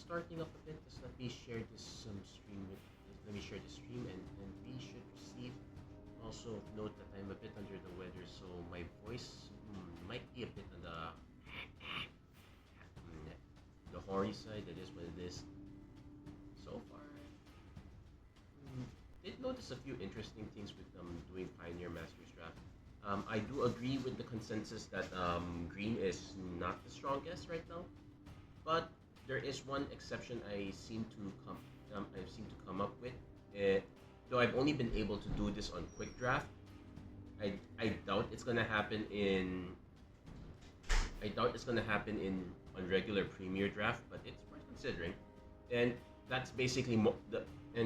starting up a bit. Just let me share this stream with. Let me share the stream, and we should receive. Also note that I'm a bit under the weather, so my voice might be a bit on the hoary side. That is what it is. So far, did notice a few interesting things with doing Pioneer Masters Draft. I do agree with the consensus that green is not the strongest right now, but there is one exception I've seem to come up with. Though I've only been able to do this on quick draft, I doubt it's gonna happen in on regular premier draft, but it's worth considering. And that's basically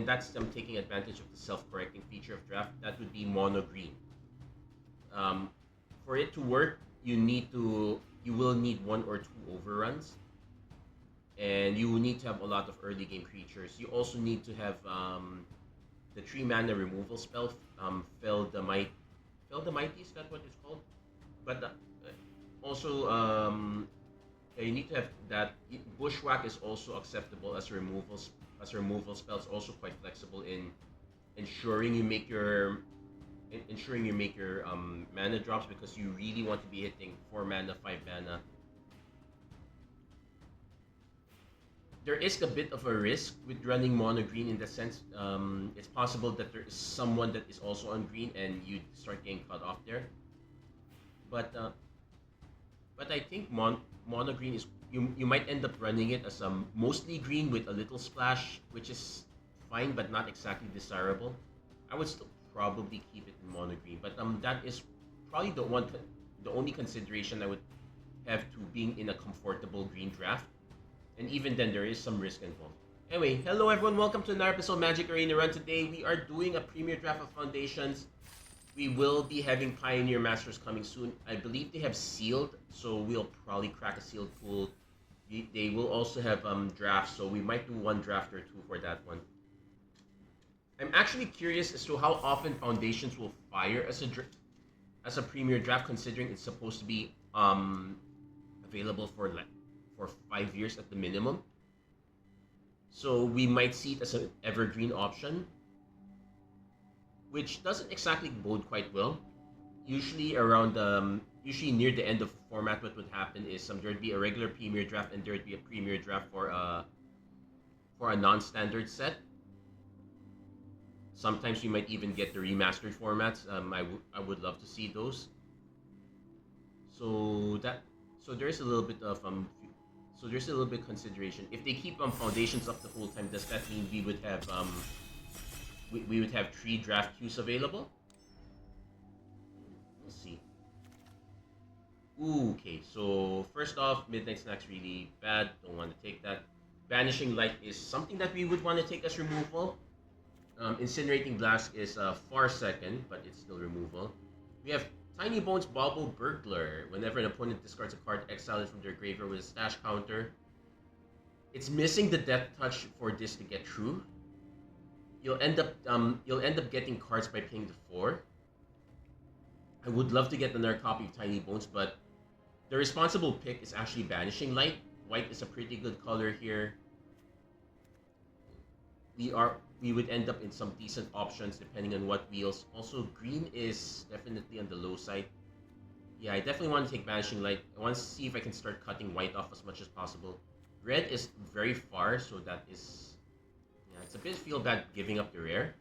that's taking advantage of the self-correcting feature of draft. That would be mono green. For it to work, you will need one or two overruns, and you will need to have a lot of early game creatures. You also need to have the 3 mana removal spell, Fell the Mighty, is that what it's called? But also, you need to have that. Bushwhack is also acceptable as a removal spell. It's also quite flexible in ensuring you make your mana drops, because you really want to be hitting 4 mana, 5 mana. There is a bit of a risk with running mono green, in the sense it's possible that there is someone that is also on green and you start getting cut off there. But I think mono green is you might end up running it as mostly green with a little splash, which is fine but not exactly desirable. I would still probably keep it in mono green, but that is probably the only consideration I would have to being in a comfortable green draft. And even then, there is some risk involved. Anyway, hello everyone, welcome to another episode of Magic Arena Run. Today we are doing a premier draft of Foundations. We will be having Pioneer Masters coming soon. I believe they have sealed, so we'll probably crack a sealed pool. They will also have drafts, so we might do one draft or two for that one. I'm actually curious as to how often Foundations will fire as a premier draft, considering it's supposed to be available for 5 years at the minimum. So we might see it as an evergreen option, which doesn't exactly bode quite well. Usually near the end of the format, what would happen is there'd be a regular premier draft and there'd be a premier draft for a non-standard set. Sometimes we might even get the remastered formats. I would love to see those. So there's a little bit of consideration. If they keep Foundations up the whole time, does that mean we would have we would have 3 draft queues available? We'll see. Okay, so first off, Midnight Snack's really bad. Don't want to take that. Banishing Light is something that we would want to take as removal. Incinerating Blast is far second, but it's still removal. We have Tiny Bones Bauble Burglar. Whenever an opponent discards a card, exile it from their graveyard with a stash counter. It's missing the Death Touch for this to get through. You'll end up getting cards by paying the 4. I would love to get another copy of Tiny Bones, but the responsible pick is actually Banishing Light. White is a pretty good color here. We would end up in some decent options depending on what wheels. Also, green is definitely on the low side. Yeah, I definitely want to take Banishing Light. I want to see if I can start cutting white off as much as possible. Red is very far, so that is... yeah, it's a bit feel bad giving up the rare.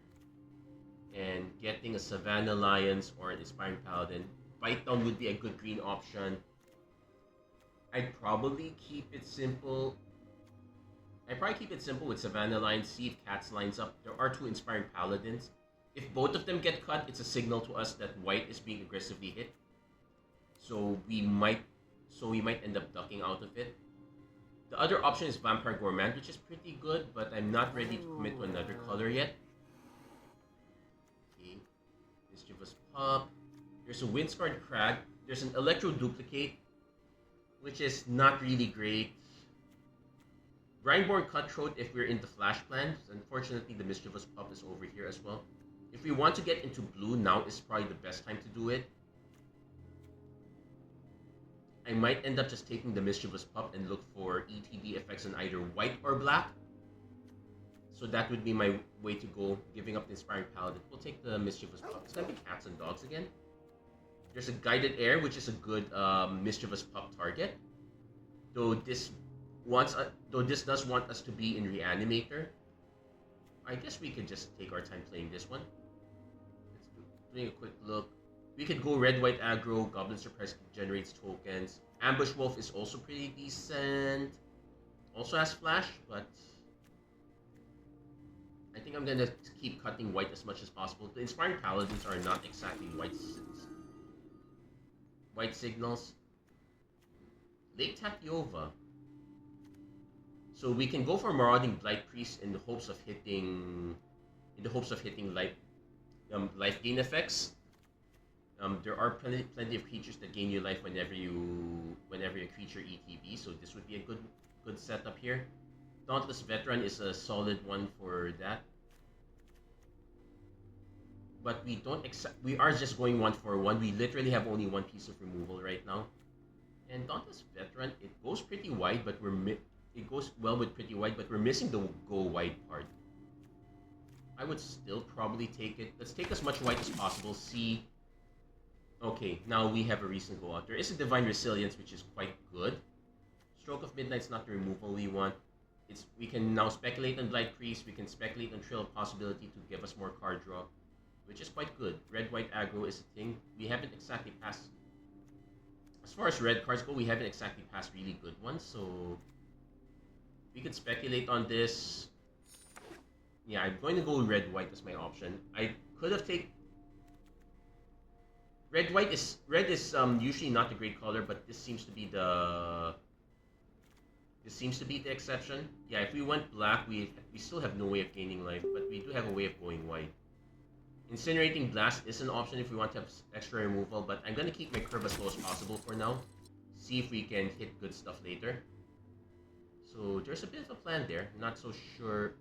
And getting a Savannah Lions or an Inspiring Paladin. Bite Down would be a good green option. I'd probably keep it simple with Savannah Lions, see if Cats lines up. There are 2 Inspiring Paladins. If both of them get cut, it's a signal to us that white is being aggressively hit. So we might end up ducking out of it. The other option is Vampire Gourmand, which is pretty good, but I'm not ready to commit to another color yet. Okay. Mischievous Pup. There's a Windscarred Crag. There's an Electro Duplicate, which is not really great. Grindborn Cutthroat if we're into Flash plans. Unfortunately, the Mischievous Pup is over here as well. If we want to get into blue, now is probably the best time to do it. I might end up just taking the Mischievous Pup and look for ETB effects on either white or black. So that would be my way to go, giving up the Inspiring Paladin. We'll take the Mischievous Pup. It's gonna be cats and dogs again. There's a Guided Air, which is a good Mischievous Pup target. Though this does want us to be in Reanimator. I guess we could just take our time playing this one. Let's doing a quick look. We could go red-white aggro. Goblin Surprise generates tokens. Ambush Wolf is also pretty decent. Also has flash, but I think I'm gonna keep cutting white as much as possible. The Inspiring Paladins are not exactly white signals. Lake Tapiova. So we can go for Marauding Blight Priest in the hopes of hitting life gain effects. There are plenty of creatures that gain you life whenever a creature ETB, so this would be a good setup here. Dauntless Veteran is a solid one for that. But we are just going 1-for-1. We literally have only one piece of removal right now. And Dauntless Veteran, it goes pretty wide, but it goes well with pretty wide, but we're missing the go wide part. I would still probably take it. Let's take as much white as possible. See. Okay, now we have a reason to go out. There is a Divine Resilience, which is quite good. Stroke of Midnight's not the removal we want. We can now speculate on Blight Priest. We can speculate on Trail of Possibility to give us more card draw, which is quite good. Red-white aggro is a thing. We haven't exactly passed. As far as red cards go, we haven't exactly passed really good ones, so we could speculate on this. Yeah, I'm going to go red-white as my option. I could have taken red is usually not a great color, but this seems to be the exception. Yeah, if we went black, we still have no way of gaining life, but we do have a way of going white. Incinerating Blast is an option if we want to have extra removal, but I'm going to keep my curve as low as possible for now. See if we can hit good stuff later. So there's a bit of a plan there, not so sure.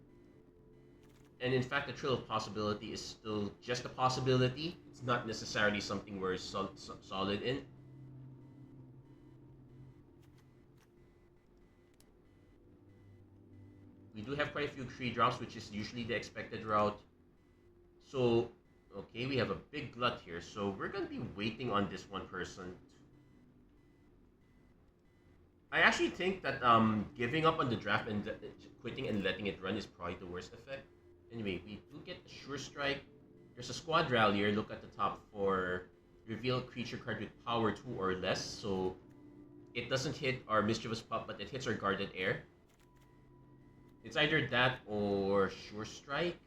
And in fact, the Trail of Possibility is still just a possibility. It's not necessarily something we're solid in. We do have quite a few tree drops, which is usually the expected route. So, okay, we have a big glut here. So we're going to be waiting on this one person. I actually think that giving up on the draft and quitting and letting it run is probably the worst effect. Anyway, we do get a Sure Strike. There's a Squad Rallier. Look at the top for reveal creature card with power 2 or less. So it doesn't hit our Mischievous Pup, but it hits our Guarded Air. It's either that or Sure Strike.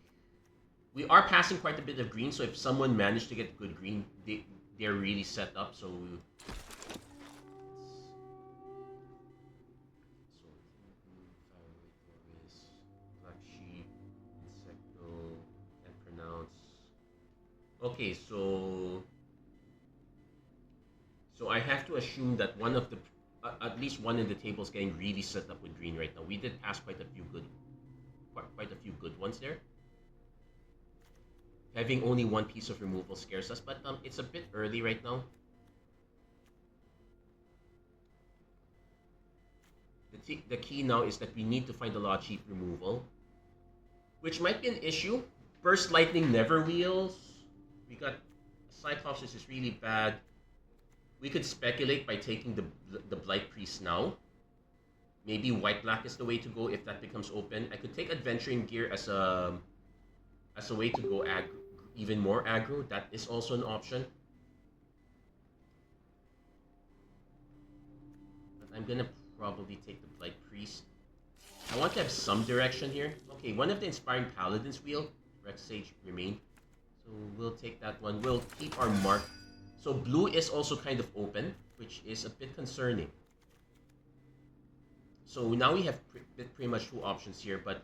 We are passing quite a bit of green, so if someone managed to get good green, they're really set up. So okay, so I have to assume that one of the at least one in the table is getting really set up with green right now. We did pass quite a few good ones there. Having only one piece of removal scares us, but it's a bit early right now. The key now is that we need to find a lot of cheap removal, which might be an issue. Burst Lightning never wheels. We got Cyclops, which is really bad. We could speculate by taking the Blight Priest now. Maybe white-black is the way to go if that becomes open. I could take Adventuring Gear as a way to go even more aggro. That is also an option. But I'm gonna probably take the Blight Priest. I want to have some direction here. Okay, one of the Inspiring Paladins wheel. Rex Sage remain. So we'll take that one. We'll keep our mark. So blue is also kind of open, which is a bit concerning. So now we have pretty much two options here, but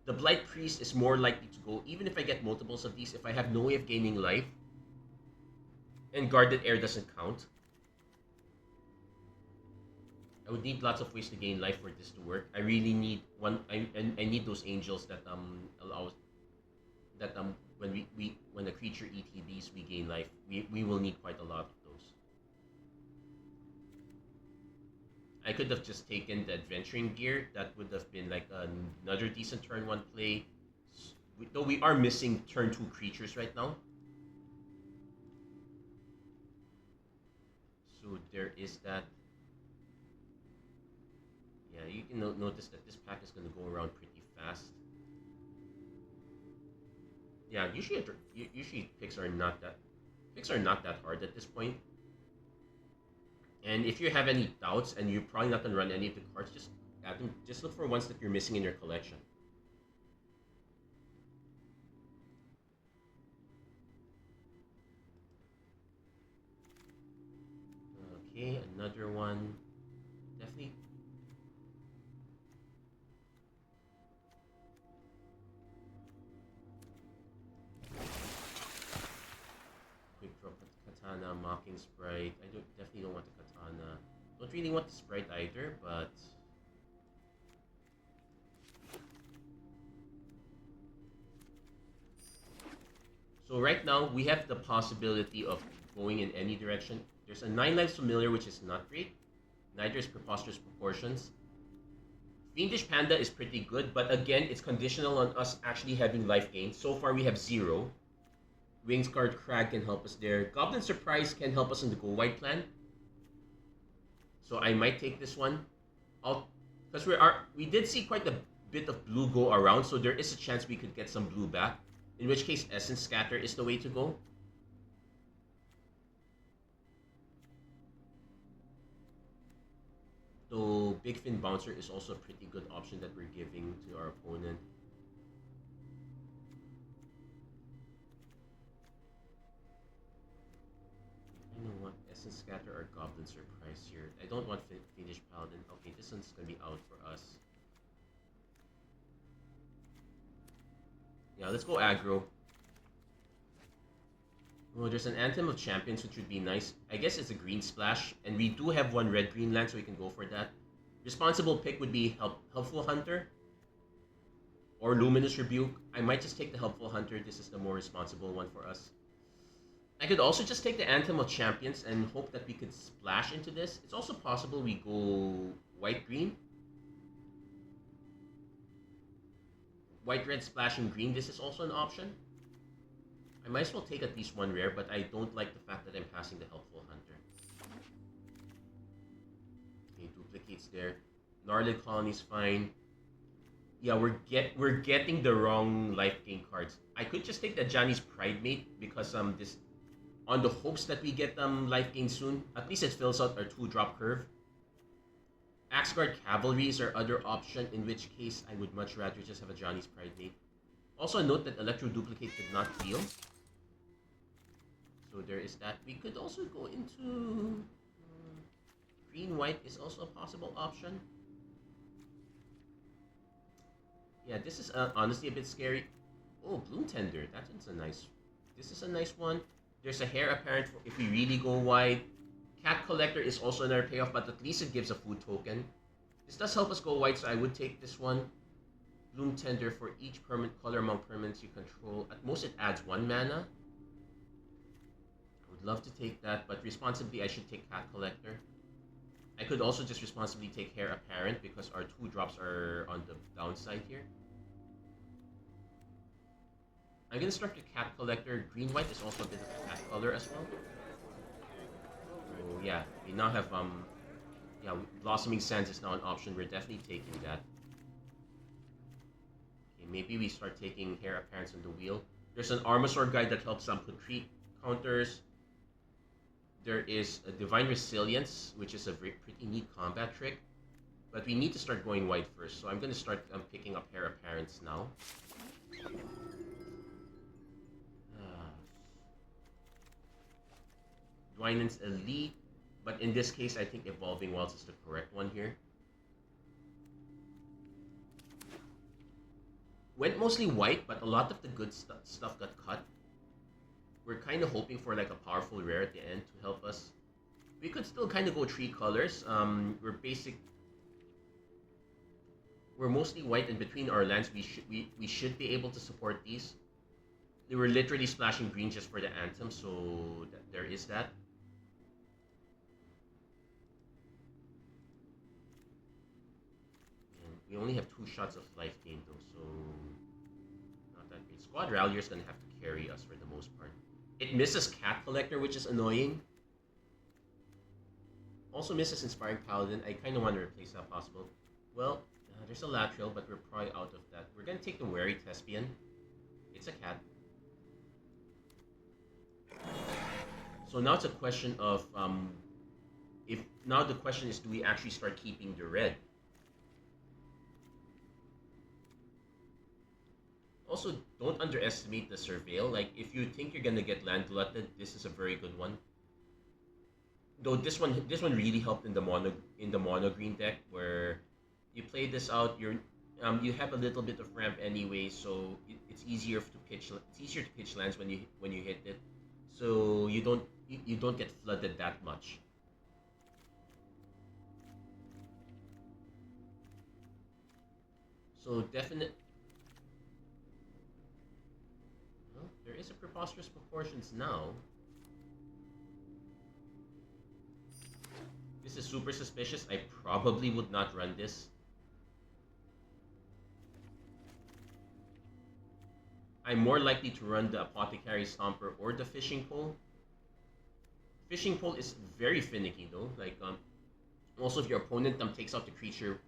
the Blight Priest is more likely to go, even if I get multiples of these, if I have no way of gaining life, and Guarded Air doesn't count. I would need lots of ways to gain life for this to work. I really need one. I need those angels that allows that when a creature ETBs we gain life. We will need quite a lot of those. I could have just taken the adventuring gear. That would have been like another decent turn one play. Though we are missing turn 2 creatures right now. So there is that. Yeah, you can notice that this pack is going to go around pretty fast. Yeah, usually picks are not that hard at this point. And if you have any doubts and you're probably not going to run any of the cards, just look for ones that you're missing in your collection. Okay, another one. Definitely. Quick drop Katana, Mocking Sprite. I definitely don't want the Katana. Don't really want the Sprite either, but so right now we have the possibility of going in any direction. There's a 9 lives familiar, which is not great. Neither is Preposterous Proportions. Fiendish Panda is pretty good, but again, it's conditional on us actually having life gain. So far, we have 0. Wingsguard Crag can help us there. Goblin Surprise can help us in the Go White plan. So I might take this one. Because we did see quite a bit of blue go around, so there is a chance we could get some blue back. In which case, Essence Scatter is the way to go. So Big Fin Bouncer is also a pretty good option that we're giving to our opponent. I don't want Essence Scatter or Goblin Surprise here. I don't want Fiendish Paladin. Okay, this one's gonna be out for us. Yeah, let's go aggro. Oh, there's an Anthem of Champions, which would be nice. I guess it's a green splash, and we do have one red-green land, so we can go for that. Responsible pick would be Helpful Hunter or Luminous Rebuke. I might just take the Helpful Hunter. This is the more responsible one for us. I could also just take the Anthem of Champions and hope that we could splash into this. It's also possible we go white-green. White-red splashing green, this is also an option. I might as well take at least one rare, but I don't like the fact that I'm passing the Helpful Hunter. Okay, duplicates there. Gnarly Colony's fine. Yeah, we're getting the wrong life gain cards. I could just take the Johnny's Pridemate because this on the hopes that we get life gain soon. At least it fills out our 2-drop curve. Axeguard Cavalry is our other option, in which case I would much rather just have a Johnny's Pridemate. Also note that Electro Duplicate did not heal. So there is that. We could also go into green-white is also a possible option. Yeah, this is honestly a bit scary. Oh, Bloom Tender. That's a nice. This is a nice one. There's a Hair Apparent for if we really go wide. Cat Collector is also another payoff, but at least it gives a food token. This does help us go wide, so I would take this one. Bloom Tender for each color among permanents you control. At most, it adds 1 mana. I would love to take that, but responsibly, I should take Cat Collector. I could also just responsibly take Hair Apparent because our 2-drops are on the downside here. I'm gonna start the Cat Collector. Green-white is also a bit of a cat color as well. So yeah, we now have Blossoming Sands is now an option. We're definitely taking that. Okay, maybe we start taking Hair Apparents on the wheel. There's an Armasaur guide that helps put creep counters. There is a Divine Resilience, which is a pretty neat combat trick. But we need to start going white first, so I'm going to start picking up Hair Apparents now. Dwynen's Elite, but in this case, I think Evolving Wilds is the correct one here. Went mostly white, but a lot of the good stuff got cut. We're kind of hoping for like a powerful rare at the end to help us. We could still kind of go 3 colors. We're mostly white, and between our lands, we should be able to support these. They were literally splashing green just for the Anthem, so there is that. We only have 2 shots of life gain though, so not that great. Squad Rallier's gonna have to carry us for the most part. It misses Cat Collector, which is annoying. Also misses Inspiring Paladin. I kind of want to replace that possible. Well, there's a Latrell, but we're probably out of that. We're gonna take the Wary Thespian. It's a cat. So now it's a question of if now the question is, do we actually start keeping the red? Also, don't underestimate the Surveil. Like, if you think you're gonna get land glutted, this is a very good one. Though this one really helped in the mono green deck where you play this out. You have a little bit of ramp anyway, so it's easier to pitch. It's easier to pitch lands when you hit it, so you don't get flooded that much. So definite. Well, there is a preposterous proportions now. This is super suspicious. I probably would not run this. I'm more likely to run the Apothecary Stomper or the Fishing Pole. Fishing Pole is very finicky though. Like, also if your opponent takes out the creature,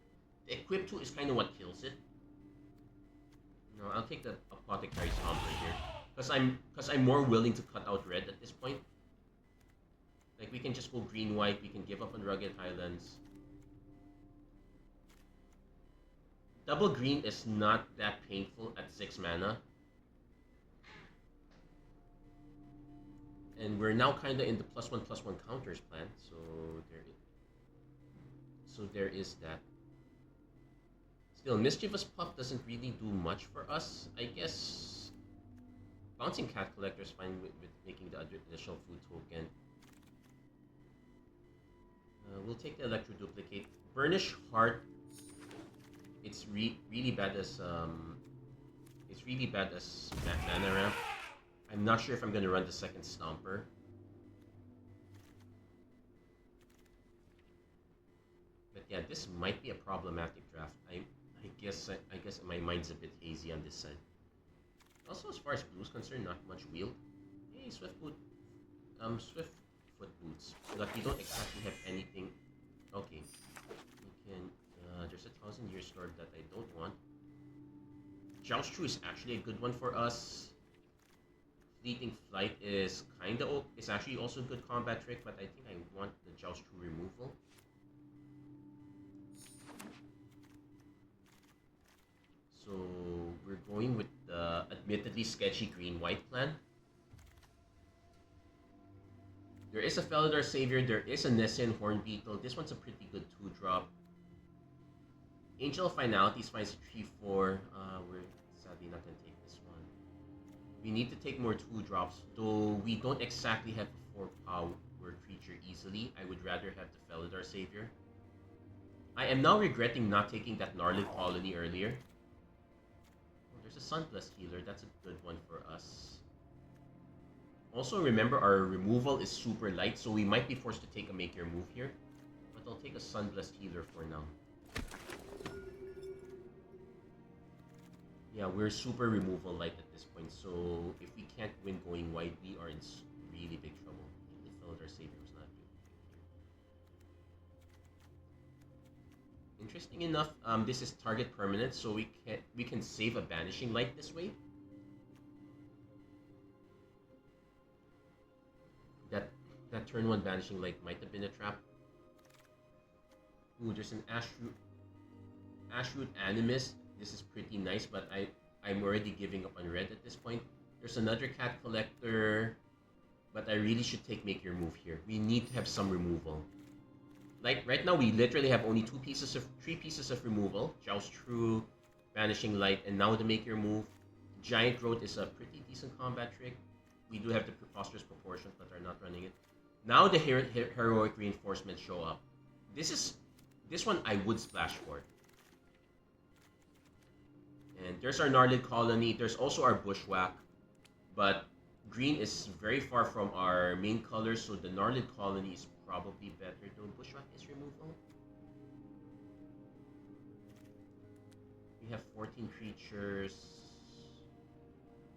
the Equip 2 is kind of what kills it. No, I'll take the Apothecary Stomper here. Because I'm more willing to cut out red at this point. Like, we can just go green-white, we can give up on Rugged Highlands. Double green is not that painful at 6 mana. And we're now kind of in the +1/+1 counters plan, so there is that. Still, Mischievous Pup doesn't really do much for us. I guess Bouncing Cat Collector is fine with making the additional food token. We'll take the Electro Duplicate. Burnish Heart. It's really bad as mana ramp. I'm not sure if I'm gonna run the second Stomper. But yeah, this might be a problematic draft. I guess my mind's a bit hazy on this side. Also, as far as blue's concerned, not much wield. Hey, Swiftfoot Boots. But we don't exactly have anything. Okay, we can. There's a 1,000-year sword that I don't want. Joustre is actually a good one for us. Fleeting Flight is it's actually also a good combat trick, but I think I want the Joustre removal. So we're going with the admittedly sketchy green-white plan. There is a Felidar Savior, there is a Nessian Horn Beetle. This one's a pretty good 2-drop. Angel of Finality is fine, 3/4. We're sadly not going to take this one. We need to take more 2-drops, though we don't exactly have a 4-power creature easily. I would rather have the Felidar Savior. I am now regretting not taking that Gnarlid Colony earlier. Oh, there's a Sunblessed Healer, that's a good one for us. Also, remember our removal is super light, so we might be forced to take a Make Your Move here. But I'll take a Sunblessed Healer for now. Yeah, we're super removal light at this point, so if we can't win going wide, we are in really big trouble. The Felidar Savior was not good here. Interesting enough, this is target permanent, so we can save a Banishing Light this way. That turn 1 Banishing Light might have been a trap. Ooh, there's an Ashroot Animist. This is pretty nice, but I'm already giving up on red at this point. There's another Cat Collector, but I really should take Make Your Move here. We need to have some removal. Like, right now, we literally have only 3 pieces of removal. Joustre, Banishing Light, and now the Make Your Move. Giant Growth is a pretty decent combat trick. We do have the Preposterous Proportions, but are not running it. Now the Heroic Reinforcements show up. This one I would splash for. And there's our Gnarlid Colony. There's also our Bushwhack. But green is very far from our main colors, so the Gnarlid Colony is probably better. Though Bushwhack is removal. We have 14 creatures.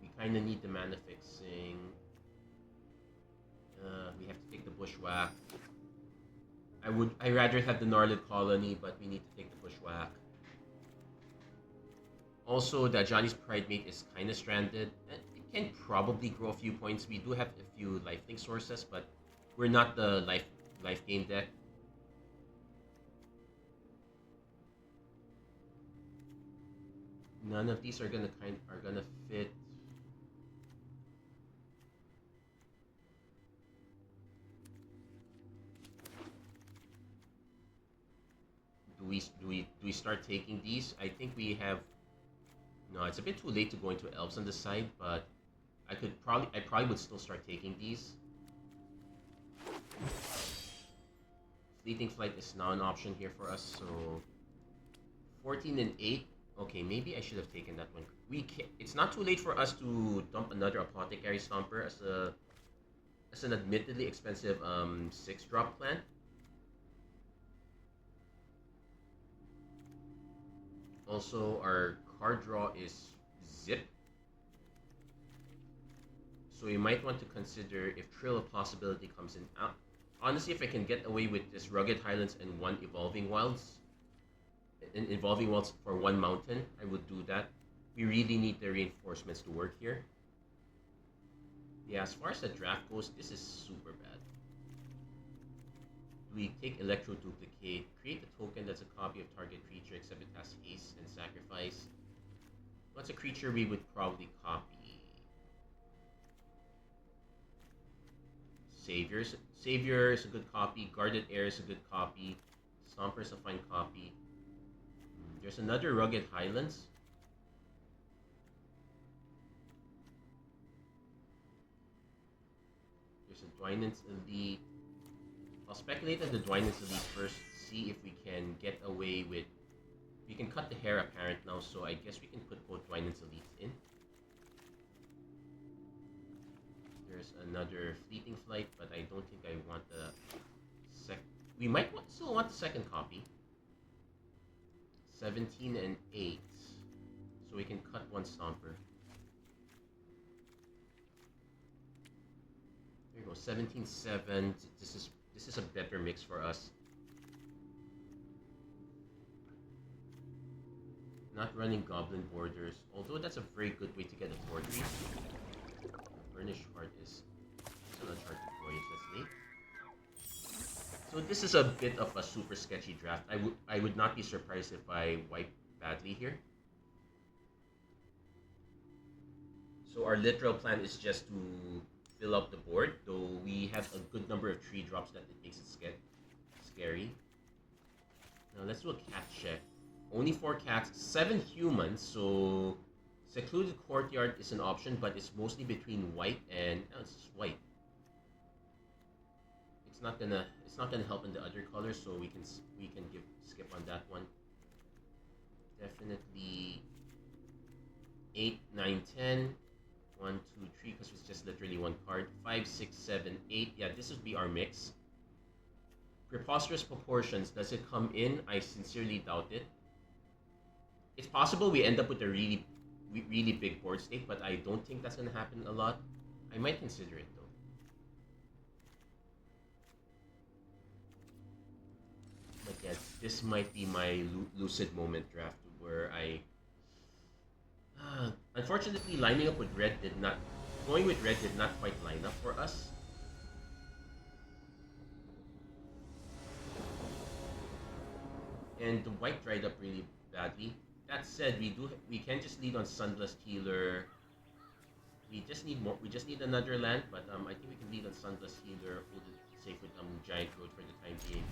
We kind of need the mana fixing. We have to take the Bushwhack. I'd rather have the Gnarled Colony, but we need to take the Bushwhack. Also, the Ajani's Pridemate is kind of stranded. It can probably grow a few points. We do have a few lifelink sources, but we're not the life gain deck. None of these are gonna fit. Do we start taking these? I think we have. No, it's a bit too late to go into elves on the side, but I probably would still start taking these. Fleeting Flight is now an option here for us, so 14 and 8. Okay, maybe I should have taken that one. It's not too late for us to dump another Apothecary Stomper as an admittedly expensive 6-drop plant. Also, our card draw is Zip. So you might want to consider if Trill of Possibility comes in. Honestly, if I can get away with this Rugged Highlands and one Evolving Wilds for one mountain, I would do that. We really need the reinforcements to work here. Yeah, as far as the draft goes, this is super bad. We take Electro Duplicate, create a token that's a copy of target creature except it has haste and sacrifice. What's a creature we would probably copy? Savior is a good copy. Guarded Air is a good copy. Stomper is a fine copy. There's another Rugged Highlands. There's a Dwynen's Elite. I'll speculate on the Dwynen's Elite first, see if we can get away with... We can cut the Hair Apparent now, so I guess we can put both Dwynen's Elites in. There's another Fleeting Flight, but I don't think I want the we might still want the second copy. 17 and 8. So we can cut one Stomper. There you go, 17-7. This is a better mix for us. Not running Goblin Borders, although that's a very good way to get a 4-3. Burnished Heart is an Uncharted Voyage, that's late. So this is a bit of a super sketchy draft. I would not be surprised if I wipe badly here. So our literal plan is just to fill up the board, though we have a good number of 3 drops that it makes it scary. Now let's do a cat check. Only 4 cats, 7 humans, so Secluded Courtyard is an option, but it's mostly between white and it's just white. It's not gonna help in the other colors, so we can skip on that one. Definitely 8, 9, 10. 1, 2, 3, because it's just literally one card. 5, 6, 7, 8. Yeah, this would be our mix. Preposterous Proportions, does it come in? I sincerely doubt it. It's possible we end up with a really big board state, but I don't think that's going to happen a lot. I might consider it though. But yeah, this might be my lucid moment draft where unfortunately, going with red did not quite line up for us. And the white dried up really badly. That said, we can just lead on Sunblessed Healer. We just need another land, but I think we can lead on Sunblessed Healer, hold it safe with Giant Road for the time being.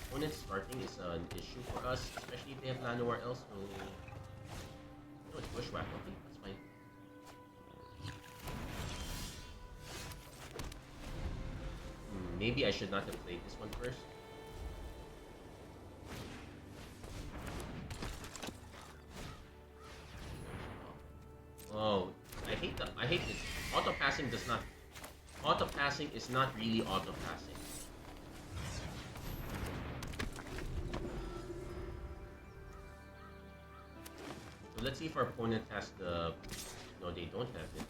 Opponent starting is an issue for us, especially if they have land nowhere else. So no, it's Bushwhack. Okay, that's fine. Maybe I should not have played this one first. Oh, I hate this. Auto passing is not really auto passing. So let's see if our opponent has the... No, they don't have it.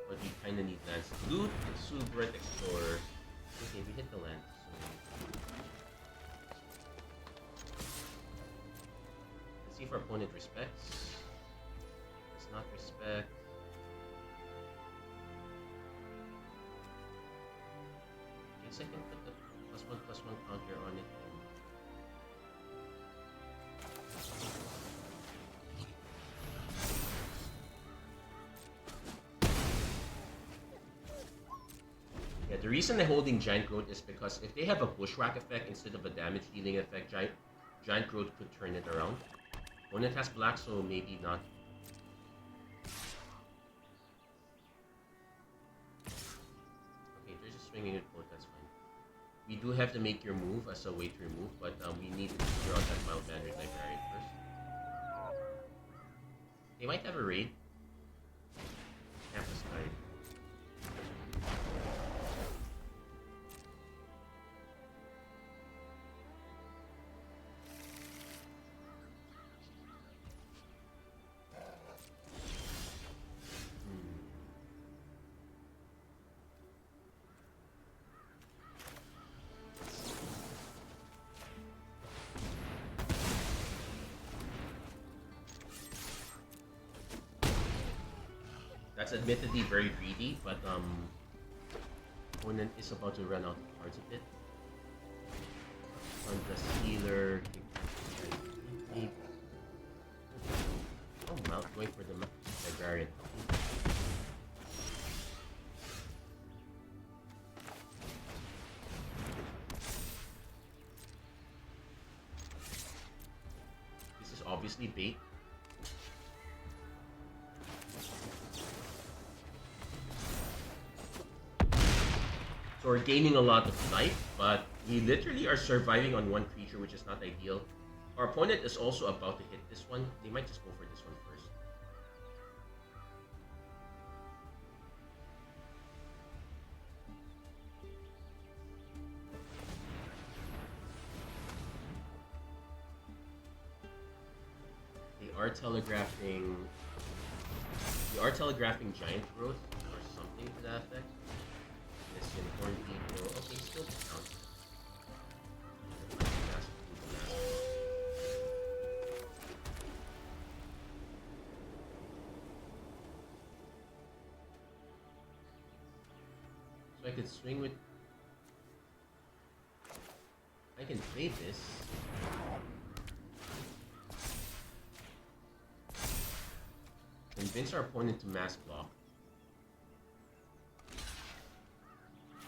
But we kind of need lands. Loot, Exuberant, Explorer. Okay, we hit the land. So... Let's see if our opponent respects. Does not respect. Guess I can put the +1/+1 counter on it. Yeah, the reason I'm holding Giant Growth is because if they have a Bushwhack effect instead of a damage dealing effect, Giant Growth could turn it around. Opponent has black, so maybe not. Okay, they're just swinging it both, that's fine. We do have to make your move as a way to remove, but we need to figure out that mild-mannered librarian first. They might have a raid. Campus Guide. That's admittedly very greedy, but opponent is about to run out of cards a bit. On the Stealer, oh, Mount going for the librarian. This is obviously bait. So we're gaining a lot of life, but we literally are surviving on one creature, which is not ideal. Our opponent is also about to hit this one. They might just go for this one first. They are telegraphing Giant Growth or something to that effect. Horn people. Okay, still counts. So I could swing with... I can play this. Convince our opponent to mass block.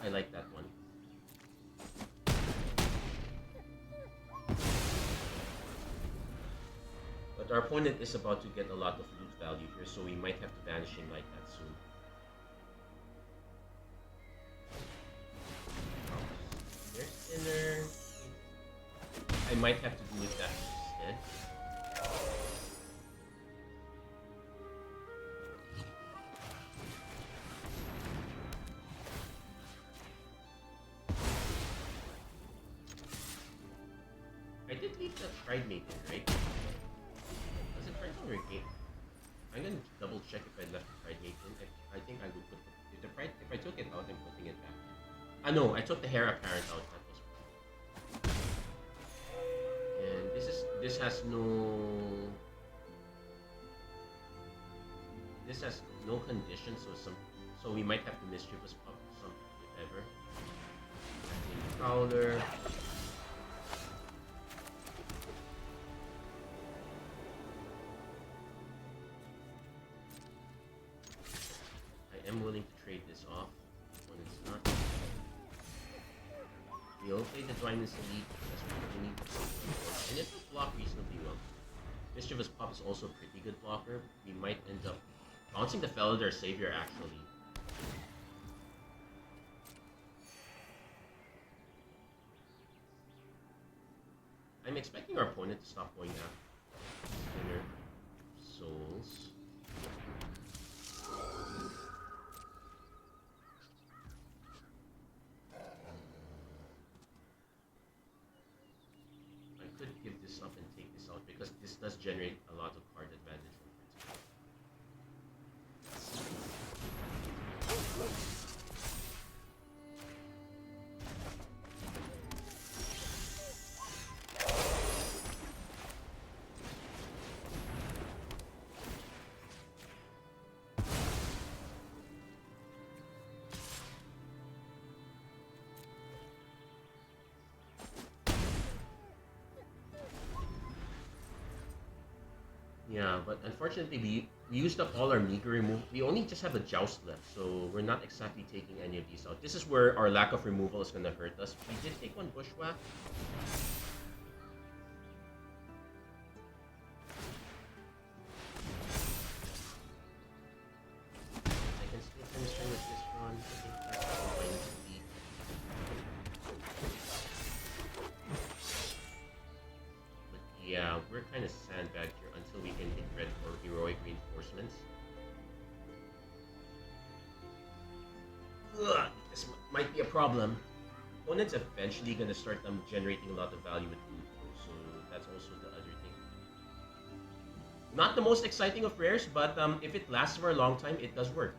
I like that one. But our opponent is about to get a lot of loot value here, so we might have to banish him like that soon. There's Sinner. I might have to do it that instead. I did leave the Pride Maiden, right? Was it Pride Maiden or Game? I'm gonna double check if I left the Pride Maiden. I think I would put the if I took it out, I'm putting it back. Ah no, I took the Hair Apparent out. That was fine. And this has no condition, so we might have to Mischievous Pup something if ever. Prowler. I'm willing to trade this off when it's not. We'll play the Dwyman's Elite because we really need to play it. And it will block reasonably well. Mischievous Pup is also a pretty good blocker. We might end up bouncing the Felidar Savior actually. I'm expecting our opponent to stop going after Spinner Souls. Give this up and take this out yourself because this does generate a lot of card advantage. Yeah, but unfortunately, we used up all our meager remove. We only just have a Joust left, so we're not exactly taking any of these out. This is where our lack of removal is going to hurt us. We did take one Bushwhack. I can still finish him with this run. I think that's how I'm going to be. But yeah, we're kind of sandbagged here until we can hit red for heroic reinforcements. Ugh, this might be a problem. Opponent's eventually gonna start generating a lot of value with Lupo, so that's also the other thing. Not the most exciting of rares, but if it lasts for a long time, it does work.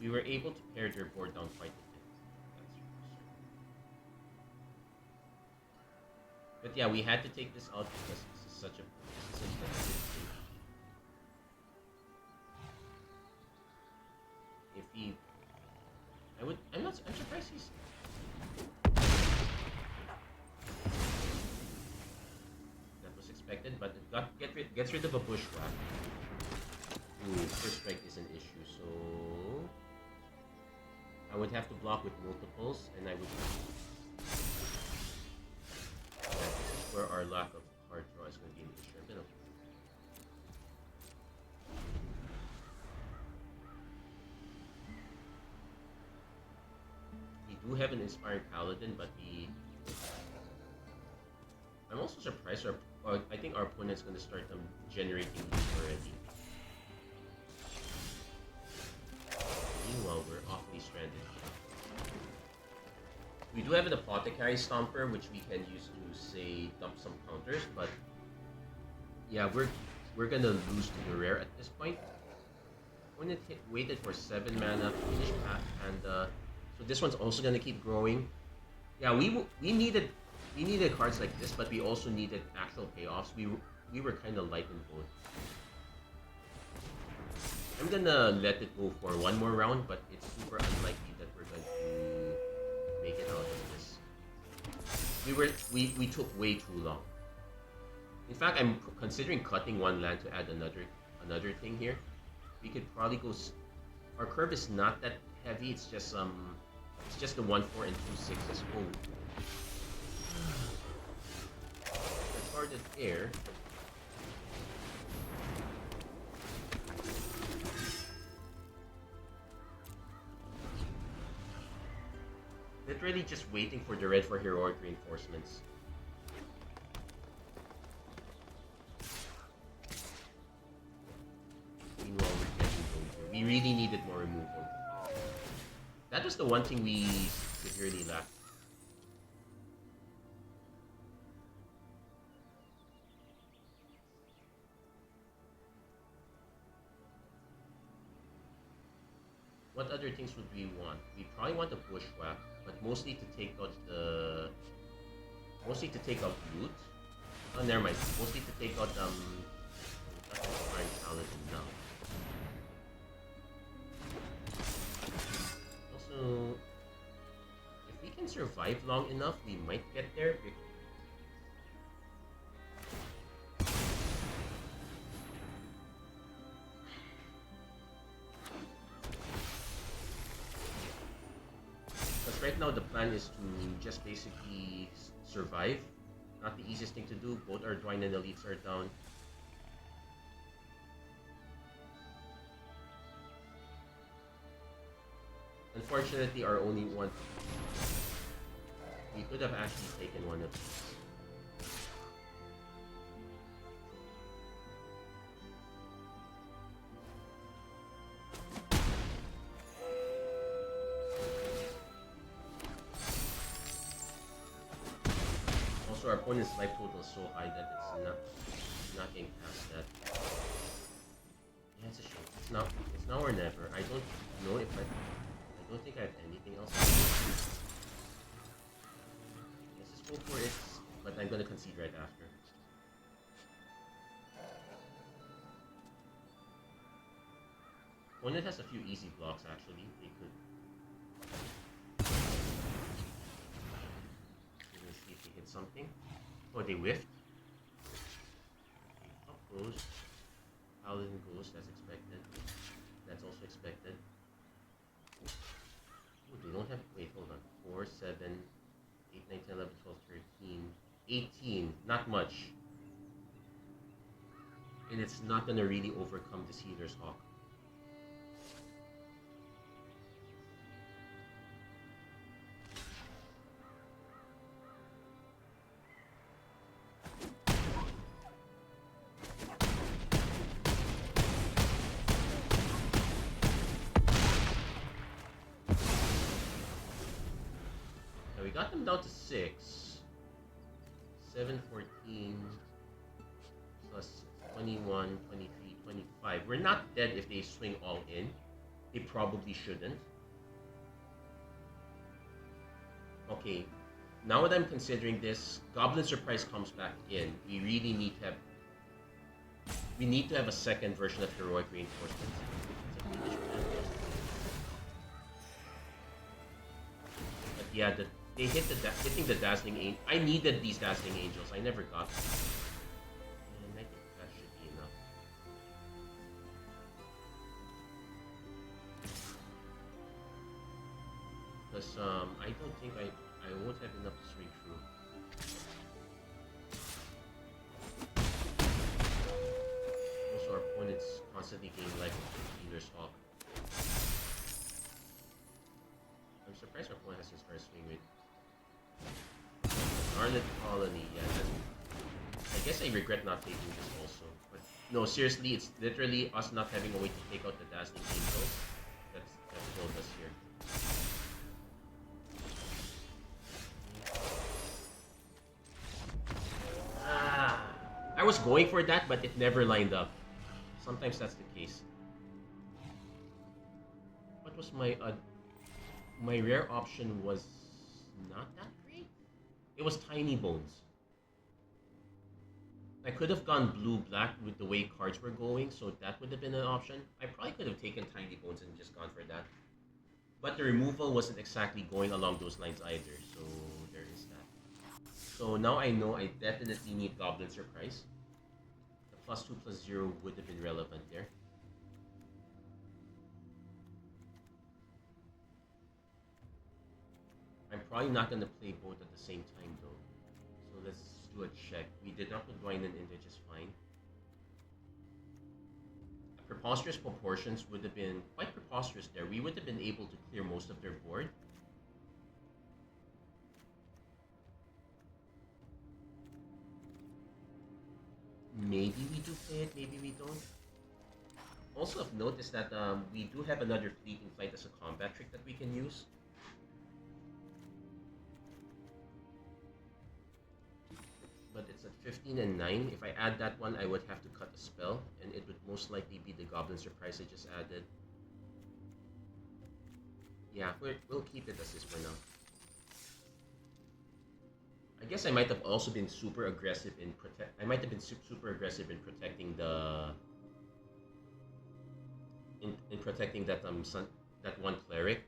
We were able to pare their board down quite a bit. But yeah, we had to take this out because this is such a good thing. If he, I'm surprised he's. That was expected, but it gets rid of a Bushwhack. Ooh, first strike is an issue, so I would have to block with multiples, and I would. Yeah, this is where our lack of card draw is going to be an issue. A bit of. We do have an Inspiring Paladin, but I'm also surprised. I think our opponent's going to start generating these already. Meanwhile, we're awfully stranded. We do have an Apothecary Stomper, which we can use to, say, dump some counters, but yeah, we're gonna lose to the rare at this point. Opponent waited for 7 mana, finished Panda, so this one's also gonna keep growing. Yeah, we needed cards like this, but we also needed actual payoffs. We were kind of light in both. I'm gonna let it go for one more round, but it's super unlikely that we're going to make it out of this. We took way too long. In fact, I'm considering cutting one land to add another thing here. We could probably go. Our curve is not that heavy. It's just the 1/4 and 2/6. Oh, retarded air. Literally just waiting for the red for heroic reinforcements. Meanwhile, we're getting over. We really needed more removal. That was the one thing we severely lacked. What other things would we want? We probably want a Bushwhack, but mostly to take out loot. Oh, never mind. Mostly to take out Inspiring Paladin now. Also, if we can survive long enough, we might get there. Right now, the plan is to just basically survive. Not the easiest thing to do. Both our Dwayne and Elites are down. Unfortunately, our only one. We could have actually taken one of these. Also, our opponent's life total is so high that it's not getting past that. Yeah, it's a shame. It's now or never. I don't know if I don't think I have anything else. Let's just go for it, but I'm gonna concede right after. Opponent has a few easy blocks actually. They could. Let's see if they hit something. Oh, they whiffed. Up close. Paladin Ghost, that's expected. That's also expected. Ooh, they don't have. Wait, hold on. 4, 7, 8, 9, 10, 11, 12, 13, 18. Not much. And it's not gonna really overcome this Healer's Hawk. We got them down to 6. 7, 14, plus 21, 23, 25. We're not dead if they swing all in. They probably shouldn't. Okay, now that I'm considering this, Goblin Surprise comes back in. We really need to have a second version of Heroic Reinforcements. But yeah, they hitting the Dazzling Angel. I needed these Dazzling Angels. I never got them. And I think that should be enough. Because I don't think I won't have enough to swing through. Also, our opponent's constantly gaining life with the Healer's Hawk. I'm surprised our opponent hasn't started swinging with Arnet Colony. Yeah, I guess I regret not taking this also. But no, seriously, it's literally us not having a way to take out the Dazzling Angels. That's killed us here. I was going for that, but it never lined up. Sometimes that's the case. What was my rare option was not that great. It was Tiny Bones. I could have gone blue-black with the way cards were going, so that would have been an option. I probably could have taken Tiny Bones and just gone for that. But the removal wasn't exactly going along those lines either, so there is that. So now I know I definitely need Goblin Surprise. The +2/+0 would have been relevant there. I'm probably not going to play both at the same time though. So let's do a check. We did not put Dwayne in there just fine. Preposterous Proportions would have been quite preposterous there. We would have been able to clear most of their board. Maybe we do play it, maybe we don't. Also of note is that we do have another Fleeting Flight as a combat trick that we can use. But it's at 15 and 9. If I add that one, I would have to cut a spell, and it would most likely be the Goblin Surprise I just added. Yeah, we'll keep it as is for now. I guess I might have also been super aggressive in super aggressive in protecting the in protecting that that one cleric.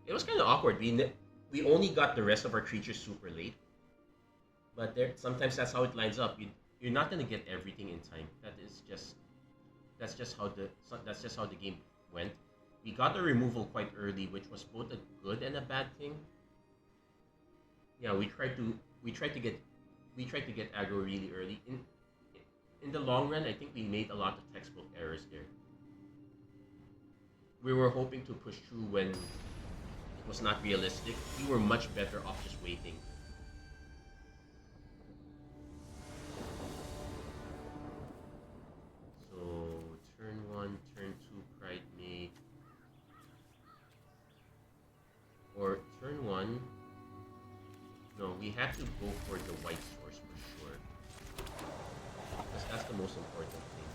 It was kind of awkward. We only got the rest of our creatures super late, but sometimes that's how it lines up. You're not gonna get everything in time. That's just how the game went. We got the removal quite early, which was both a good and a bad thing. Yeah, we tried to get aggro really early. In the long run, I think we made a lot of textbook errors there. We were hoping to push through when it was not realistic. We were much better off just waiting. So turn 1, turn 2, Pride Mage, or turn 1. No, we have to go for the white source for sure. Because that's the most important thing.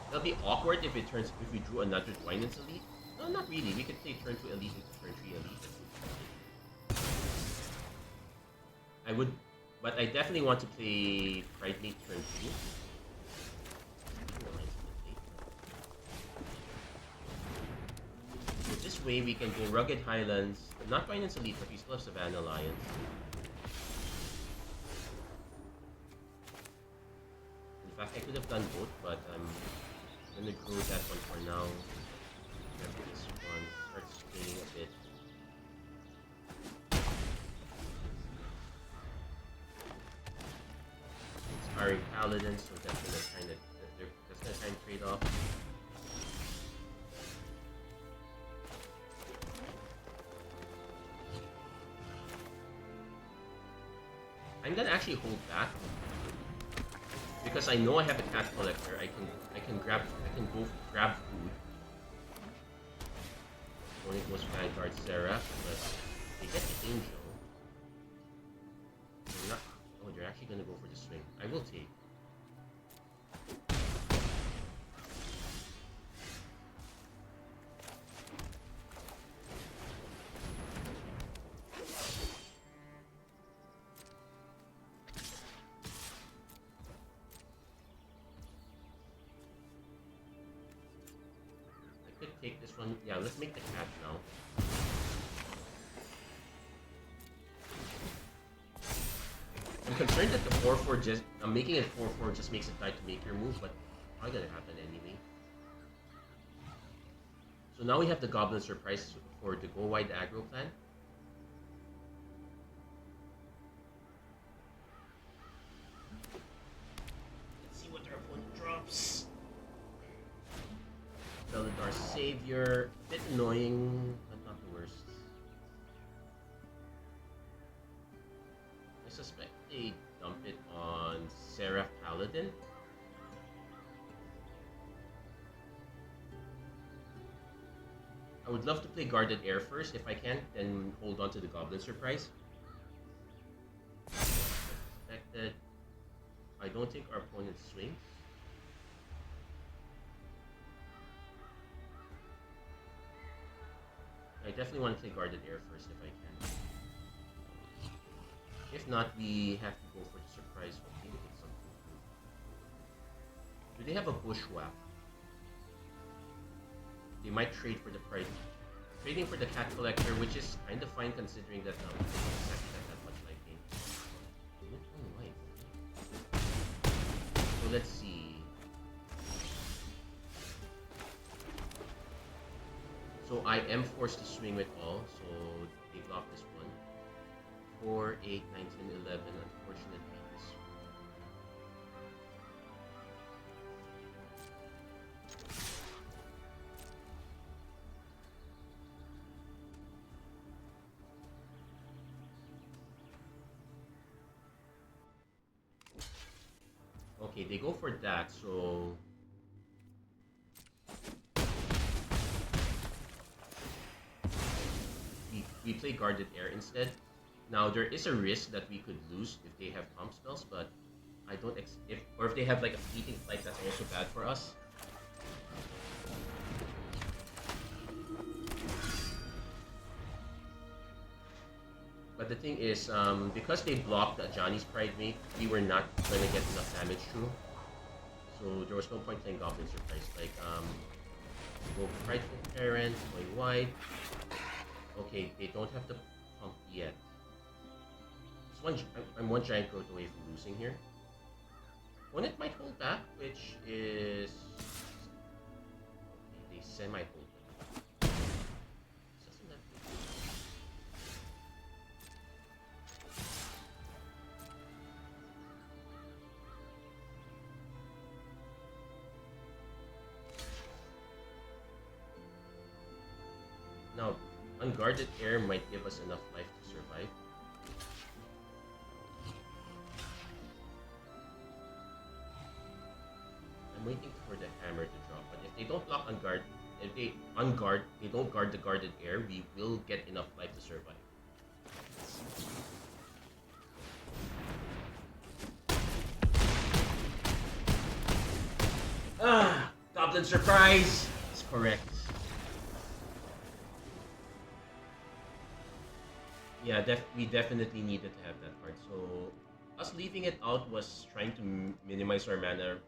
It'll be awkward if we drew another Dwynen's Elite. No, not really. We can play turn 2 Elite into turn 3 Elite. I would, but I definitely want to play Pride Mate turn 2. So this way we can go Rugged Highlands, not Dwynen's Elite, but we still have Savannah Alliance. In fact, I could have done both, but I'm gonna grow that one for now. Grab this one, start scaling a bit. Inspiring Paladin, so that's gonna kind of trade off. I'm gonna actually hold back because I know I have a cat collector. I can go grab food. Only goes Vanguard Seraph, but they get the Angel. They're not. Oh, they're actually gonna go for the swing. I will take. Take this one. Yeah, let's make the cat now. I'm concerned that the 4/4 just making it 4/4 just makes it die to make your move, but probably gonna happen anyway. So now we have the Goblin Surprise for the Go Wide Aggro plan. Let's see what our opponent drops. Felidar Savior, a bit annoying, but not the worst. I suspect they dump it on Seraph Paladin. I would love to play Guarded Air first if I can, then hold on to the Goblin Surprise. Expected. I don't think our opponent swings. I definitely want to play Guarded Air first if I can. If not, we have to go for the surprise. Hopefully we get something good. Do they have a Bushwhack? They might trade for the price. Trading for the Cat Collector, which is kind of fine considering that they don't have that much life gain. So let's see. So I am forced to swing with all, so they block this one. 4, 8, 9, 10, 11, unfortunately this. Okay, they go for that, so we play Guarded Air instead. Now there is a risk that we could lose if they have pump spells, but I don't if they have like a fleeting flight, that's also bad for us. But the thing is, because they blocked Ajani's Pride Mate, we were not gonna get enough damage through. So there was no point playing Goblin Surprise. Like, go Prideful Parent, going wide. Okay, they don't have the pump yet. I'm one giant growth away from losing here. Opponent might hold back, which is... Okay, they semi-hold back. Now, Unguarded Air might give us enough life to survive. I'm waiting for the hammer to drop, but if they don't block Unguard, if they they don't guard the Guarded Air, we will get enough life to survive. Goblin Surprise! It's correct. Yeah, we definitely needed to have that card. So, us leaving it out was trying to minimize our mana,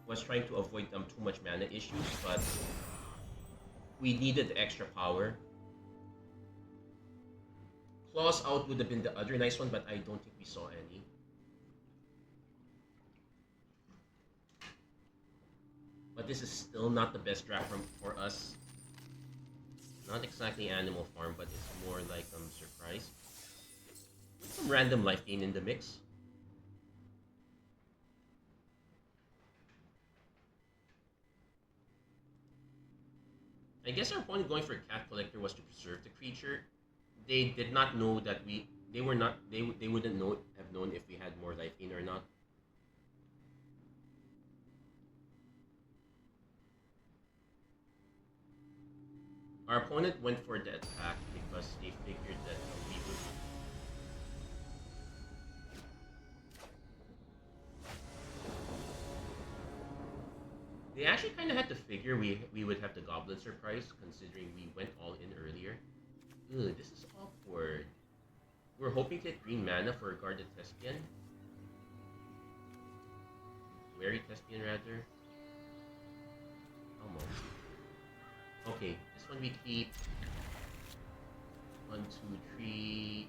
was trying to avoid too much mana issues, but we needed the extra power. Claws out would have been the other nice one, but I don't think we saw any. But this is still not the best draft for us. Not exactly Animal Farm, but it's more like Surprise. Some random life gain in the mix. I guess our point going for Cat Collector was to preserve the creature. They did not know that they wouldn't have known if we had more life gain or not. Our opponent went for the attack because they figured that we would. They actually kind of had to figure we would have the Goblin Surprise, considering we went all in earlier. Ugh, this is awkward. We're hoping to get green mana for a Guarded Thespian. Wary Thespian, rather. Almost. Okay, this one we keep. 1, 2, 3.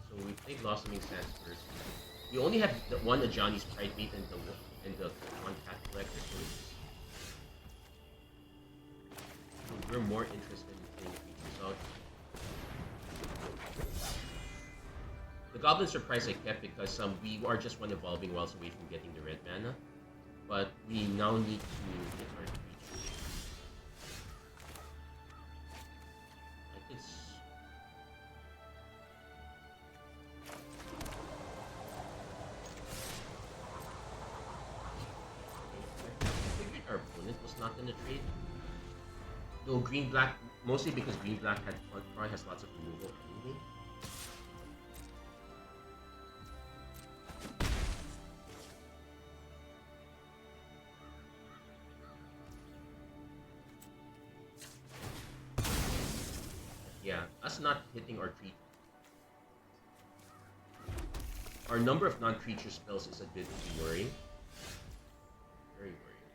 So we play Blossoming Sands first. We only have the one Ajani's Pride Bait and the one Cat Collector, so we're more interested in playing creatures out. The Goblin Surprise I kept because we are just one evolving wilds away from getting the red mana, but we now need to get our creatures. Like it's. I figured our opponent was not gonna trade. Though green-black, mostly because green-black probably has lots of removal anyway. Yeah, us not hitting our creature. Our number of non-creature spells is a bit worrying. Very worrying.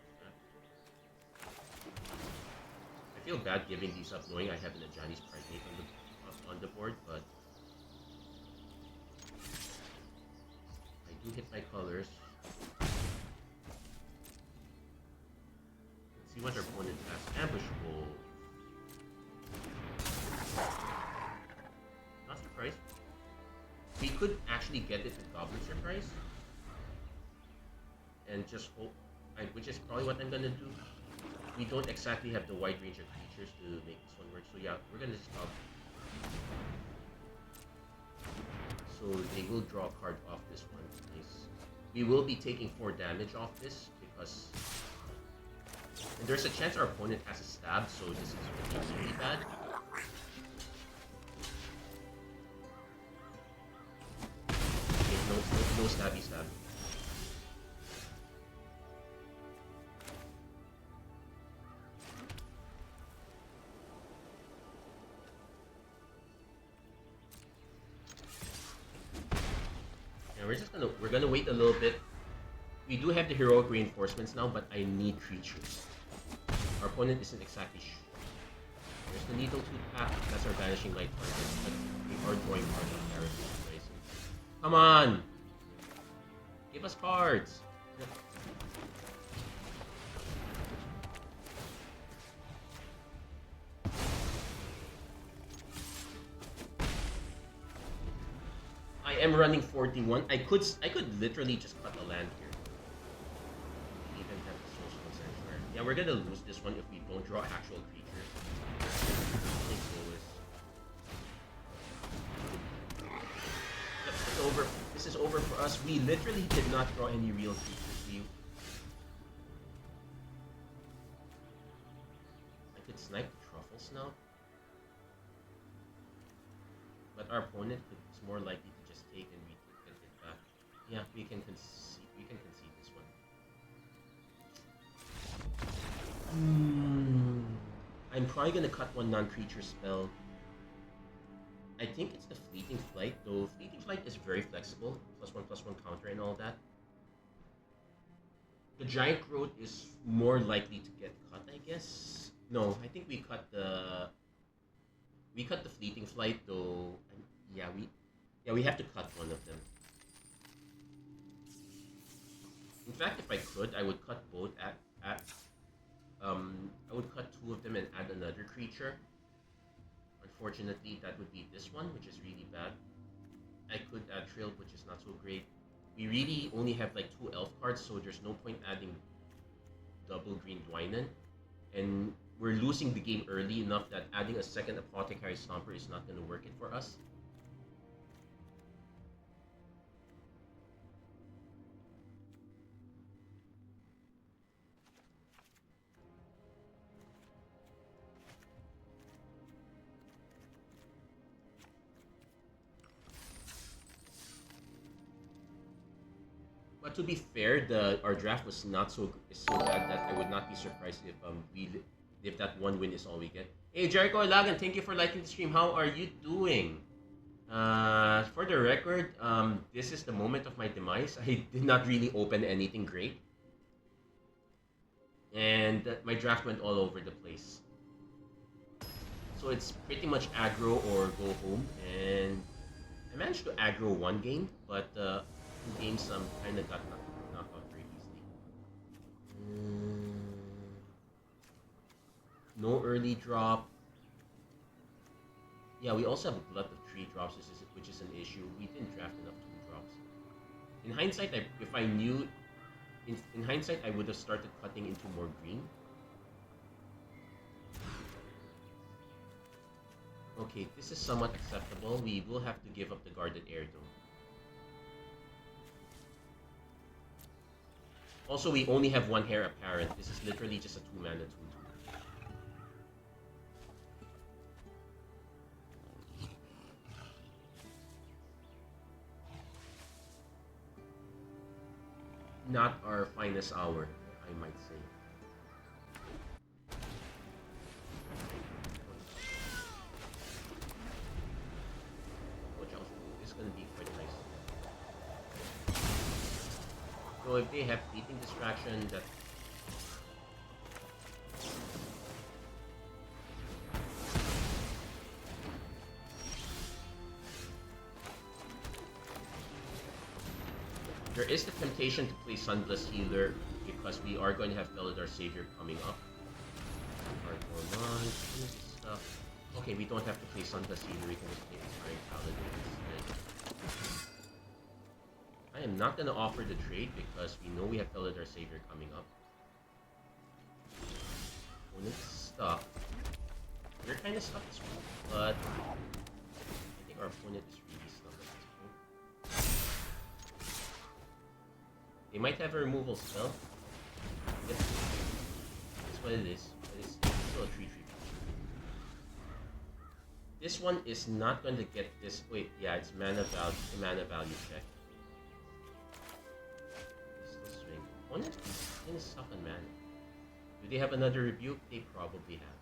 I feel bad giving these up knowing I have an Ajani's Pride Bait on the board, but I do hit my colors. Let's see what our opponent has. Ambush Wolf. Not surprised. We could actually get it with Goblin Surprise. And just hope, which is probably what I'm gonna do. We don't exactly have the wide range of creatures to make this one work, so yeah, we're gonna stop. So they will draw a card off this one. Nice. We will be taking 4 damage off this because, and there's a chance our opponent has a stab, so this is really bad. Okay, no stabby stab. We're gonna wait a little bit. We do have the heroic reinforcements now, but I need creatures. Our opponent isn't exactly sure. There's the Needle Tooth Pack. That's our Vanishing Light target, but we are drawing cards on Parasite. Come on! Give us cards! I am running 41. I could literally just cut a land here. Even have the social sanctuary. Yeah, we're gonna lose this one if we don't draw actual creatures. It's over. This is over for us. We literally did not draw any real creatures. I could snipe the Truffle But our opponent is more likely to just take and we can get it back. Yeah, we can concede. We can concede this one. I'm probably gonna cut one non-creature spell. I think it's the Fleeting Flight, though Fleeting Flight is very flexible. +1/+1 counter and all that. The Giant Growth is more likely to get cut, I guess. No, I think we cut the Fleeting Flight, though. Yeah, we have to cut one of them. In fact, if I could, I would cut both I would cut two of them and add another creature. Unfortunately, that would be this one, which is really bad. I could add Trail, which is not so great. We really only have like 2 elf cards, so there's no point adding double green Dwynen. And we're losing the game early enough that adding a second Apothecary Stomper is not going to work it for us. But to be fair, our draft was not so bad that I would not be surprised if that one win is all we get. Hey Jericho Lagan, thank you for liking the stream. How are you doing? For the record, this is the moment of my demise. I did not really open anything great, and my draft went all over the place. So it's pretty much aggro or go home, and I managed to aggro one game, but games kind of got knocked out very easily. No early drop. Yeah, we also have a glut of 3 drops, which is an issue. We didn't draft enough 2 drops. In hindsight, if I knew, in hindsight, I would have started cutting into more green. Okay, this is somewhat acceptable. We will have to give up the Guarded Air though. Also, we only have 1 Heir Apparent. This is literally just a 2-mana 2/2. Not our finest hour, I might say. Which is going to be quite nice. So if they have Fleeting Distraction, that there is the temptation to play Sunblessed Healer because we are going to have Felidar Savior coming up. Stuff. Okay, we don't have to play Sunblessed Healer, we can just play Inspiring Paladin instead. I am not going to offer the trade because we know we have Felidar Savior coming up. Opponent's stuck. We're kind of stuck as well, but I think our opponent is really stuck at this point. They might have a removal spell. That's what it is. But it's still a 3/3. This one is not going to get this. Wait, yeah, it's mana value check. Opponent is stuck on mana. Do they have another rebuke? They probably have.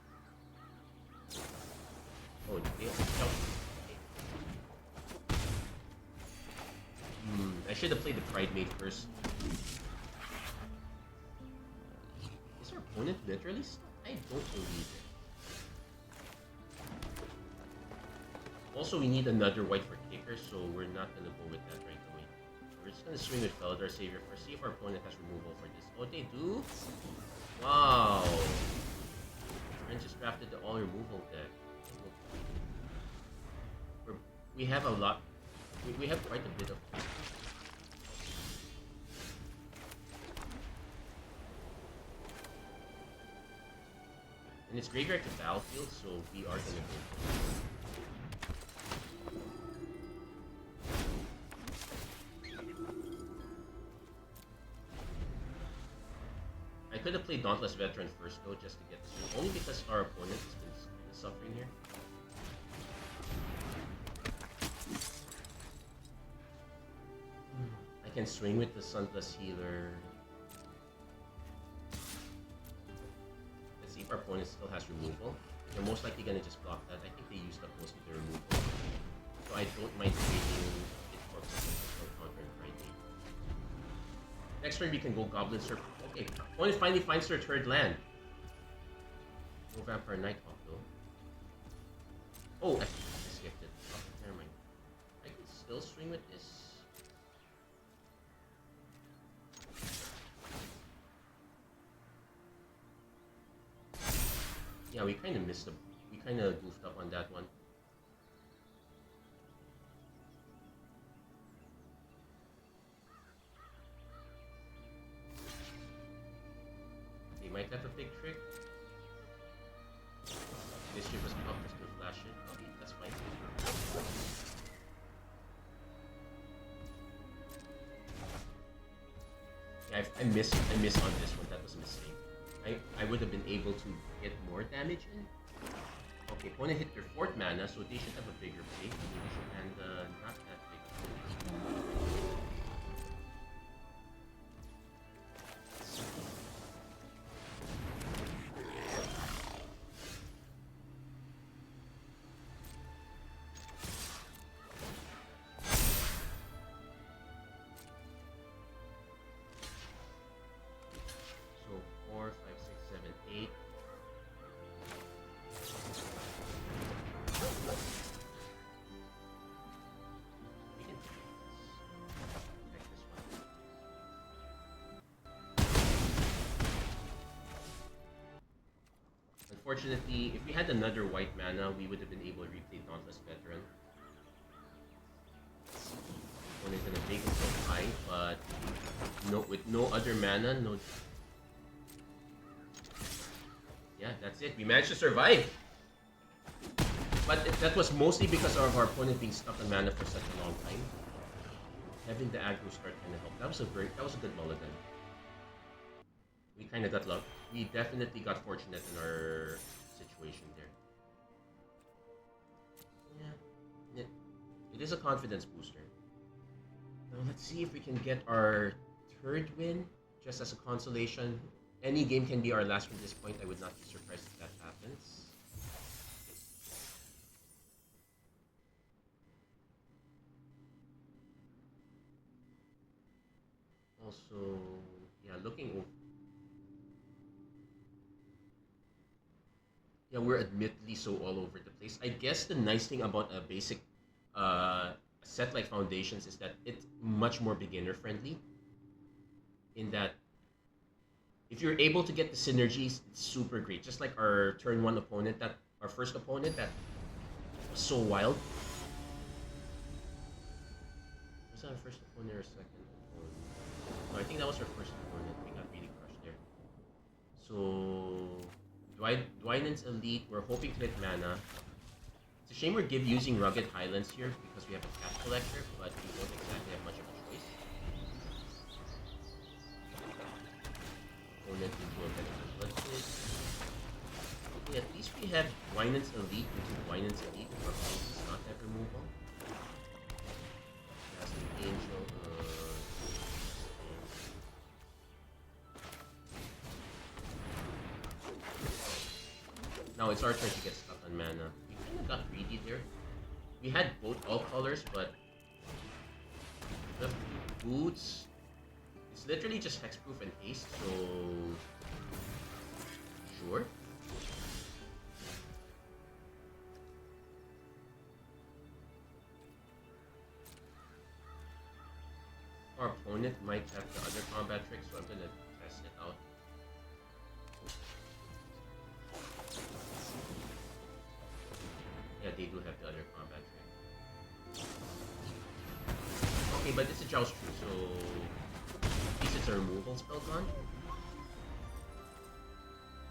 Oh, they have I should have played the Pride Mate first. Is our opponent literally stuck? I don't believe it. Also, we need another white for kicker, so we're not gonna go with that right away. We're just gonna swing with Felidar Savior first, see if our opponent has removal for this. Oh, they do? Wow! I just drafted the all removal deck. We have a lot. We have quite a bit of. And it's graveyard to battlefield, so we are gonna go. I could have played Dauntless Veteran first though, just to get this win, only because our opponent has been suffering here. can swing with the Sun Plus Healer. Let's see if our opponent still has removal. They're most likely gonna just block that. I think they used up most of their removal. So I don't mind trading it for counter and Friday. Next turn we can go Goblin Serpent. Okay, opponent finally finds their third land. No Vampire Nighthawk though. Oh, I skipped it. Oh, never mind. I can still swing with this. Yeah, we kind of missed the. We kind of goofed up on that one. They might have a big trick. This ship was up just to flash it. Okay, that's fine. Yeah, I missed on this one. That was a mistake. I would have been able to get more damage in. Okay, opponent hit their 4th mana, so they should have a bigger play. And not that big. Unfortunately, if we had another white mana, we would have been able to replay Dauntless Veteran. One is gonna make himself high, but with no other mana, no. Yeah, that's it. We managed to survive. But that was mostly because of our opponent being stuck on mana for such a long time. Having the aggro start kind of helped. That was a good mulligan. We kind of got luck. We definitely got fortunate in our situation there. Yeah, it is a confidence booster. Now let's see if we can get our 3rd win, just as a consolation. Any game can be our last from this point. I would not be surprised if that happens. Also, yeah, looking over. Yeah, we're admittedly so all over the place. I guess the nice thing about a basic set like Foundations is that it's much more beginner friendly. In that, if you're able to get the synergies, it's super great. Just like our turn 1 opponent, our first opponent, that was so wild. Was that our first opponent or second opponent? No, I think that was our first opponent. We got really crushed there. So Dwynen's Elite, we're hoping to hit mana. It's a shame we're using Rugged Highlands here because we have a Cat Collector, but we don't exactly have much of a choice. Opponent into a Benefit. Okay, at least we have Dwynen's Elite into Dwynen's Elite if our opponent does not have removal. That's an Angel. Now it's our turn to get stuck on mana. We kind of got greedy there. We had both all colors, but the boots, it's literally just hexproof and haste, so sure. Our opponent might have the other combat trick, so I'm gonna test it out. Yeah, they do have the other combat trick. Okay, but it's a Joust True, so at least it's a removal spell gone.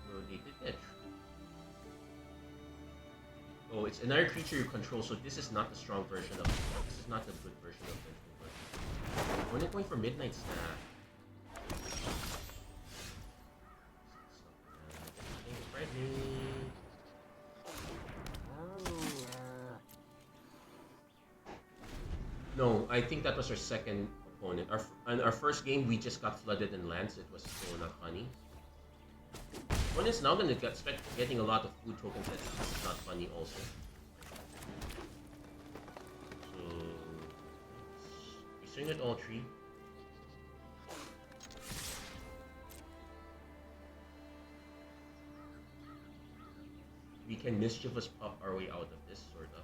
No, they did that. Oh, it's another creature you control, so this is not the strong version of this is not the good version of it. Only going for Midnight Snap. No, I think that was our second opponent. On our first game, we just got flooded in lands. It was so not funny. Opponent's now gonna expect getting a lot of food tokens. That is not funny also. So we swing at all three. We can mischievous pop our way out of this, sort of.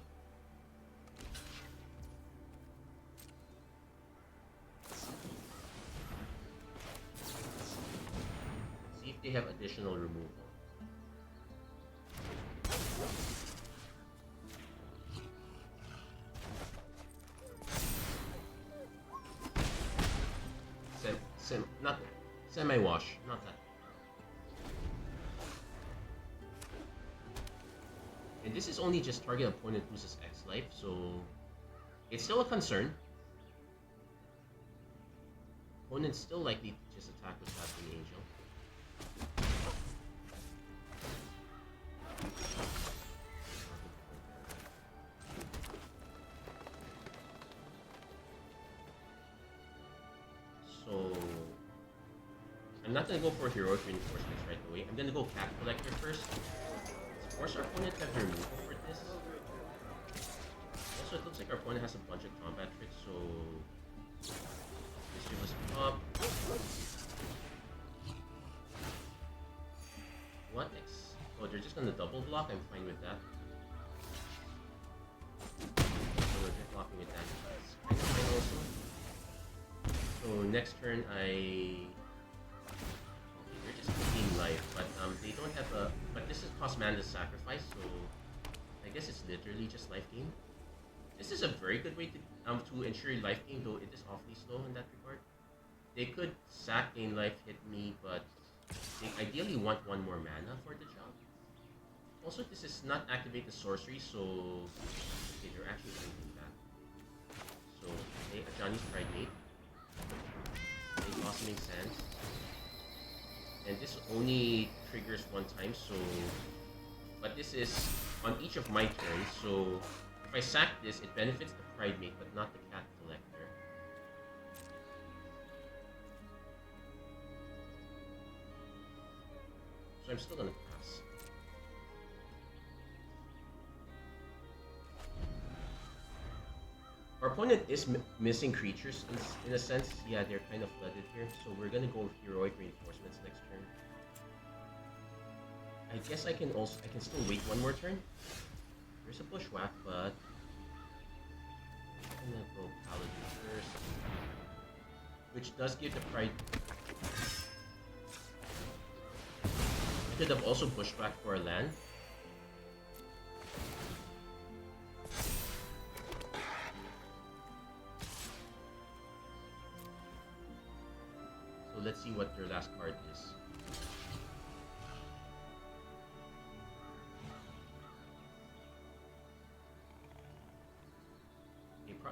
Let's see if they have additional removal. Not semi-wash, not that. And this is only just target opponent loses X life, so it's still a concern. Opponent's still likely to just attack with Casting Angel. So I'm not gonna go for heroic reinforcements right away. I'm gonna go Cat Collector first. Let's force our opponent to have the removal for this. Also, it looks like our opponent has a bunch of combat tricks, so this give us pop. What X? Oh, they're just gonna double block. I'm fine with that. So we're just blocking with that. That's kind of fine also. So next turn they're just keeping life, but they don't have a. But this is cost mana sacrifice, so I guess it's literally just life gain. This is a very good way to ensure life gain, though it is awfully slow in that regard. They could sack gain life, hit me, but they ideally want one more mana for the job. Also, this is not activate the sorcery, so okay, they're actually thinking that. So okay, Ajani's Pride Mate. Blossoming Sands, and this only triggers one time, so but this is on each of my turns, so if I sack this, it benefits the Pride Mate but not the Cat Collector. So I'm still gonna pass. Our opponent is missing creatures in a sense. Yeah, they're kind of flooded here. So we're gonna go with heroic reinforcements next turn. I guess I can still wait one more turn. There's a bushwhack, but I'm gonna go Paladin first, which does give the pride. I could have also bushwhacked for a land. Let's see what their last card is.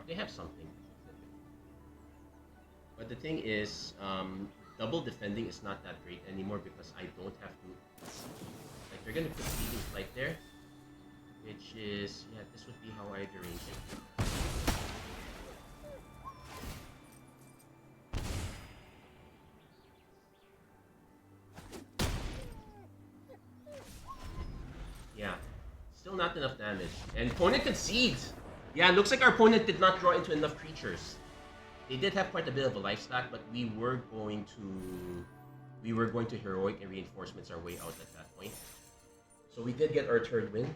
They have something. But the thing is, double defending is not that great anymore because I don't have to. Like, they're gonna put Fleeting Flight there, which is, yeah, this would be how I'd arrange it. Yeah, still not enough damage. And opponent concedes! Yeah, looks like our opponent did not draw into enough creatures. They did have quite a bit of a life stack, but we were going to heroic and reinforcements our way out at that point. So we did get our third win.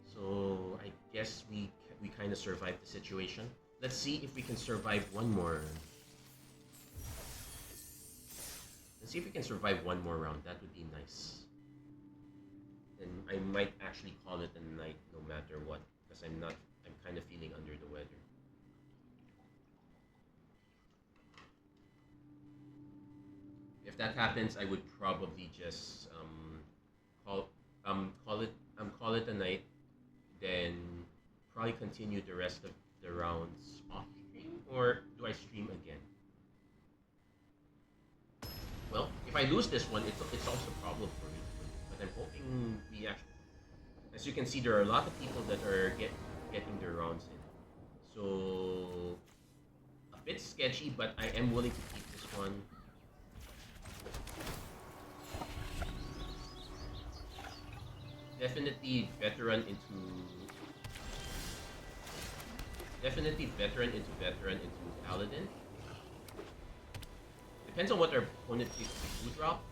So I guess we kind of survived the situation. Let's see if we can survive one more. Let's see if we can survive one more round. That would be nice. Then I might actually call it a night no matter what, because I'm kind of feeling under the weather. If that happens, I would probably just call it a night, then probably continue the rest of the rounds off stream, or do I stream again? Well, if I lose this one, it's also a problem for me. But I'm hoping we actually, as you can see, there are a lot of people that are getting their rounds in. So bit sketchy, but I am willing to keep this one. Definitely veteran into veteran into paladin. Depends on what our opponent takes to drop.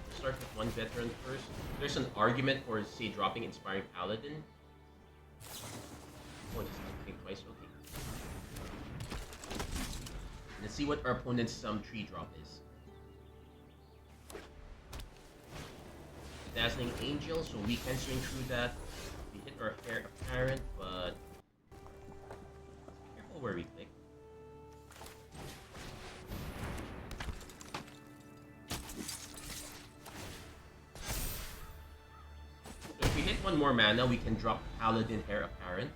We'll start with one veteran first. There's an argument for, say, dropping Inspiring Paladin. Oh, just think twice, okay. Let's see what our opponent's tree drop is. Dazzling Angel, so we can swing through that. We hit our Heir Apparent, but careful where we click. So if we hit one more mana, we can drop Paladin Heir Apparent.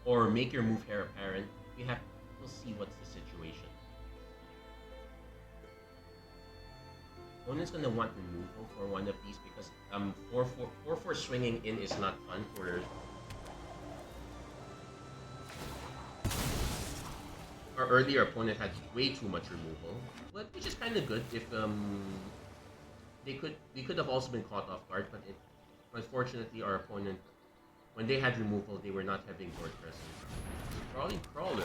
Or make your move Heir Apparent. We'll see what's the situation. Opponent's gonna want removal for one of these because 4/4 swinging in is not fun for our earlier opponent had way too much removal, but which is kind of good if we could have also been caught off guard, but unfortunately our opponent, when they had removal, they were not having board presence. Crawling Crawler.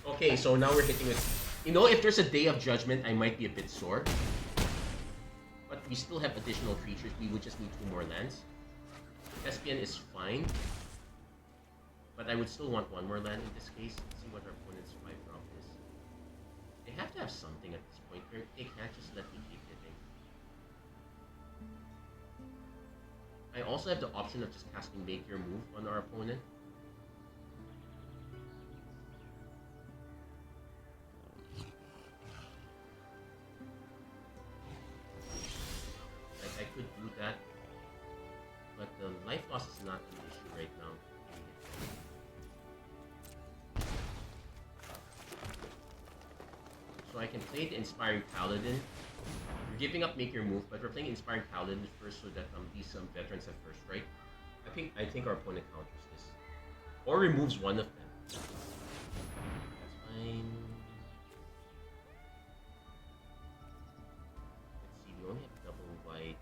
Okay, so now we're hitting with... You know, if there's a Day of Judgment, I might be a bit sore. But we still have additional creatures. We would just need 2 more lands. Thespian is fine. But I would still want 1 more land in this case. Let's see what our opponent's 5-drop is. They have to have something at this point. They can't just let me keep hitting. I also have the option of just casting Make Your Move on our opponent. I could do that, but the life loss is not an issue right now. So I can play the Inspiring Paladin. We're giving up Make Your Move, but we're playing Inspiring Paladin first so that these veterans have first strike. I think our opponent counters this, or removes one of them. That's fine. Let's see, we only have double white.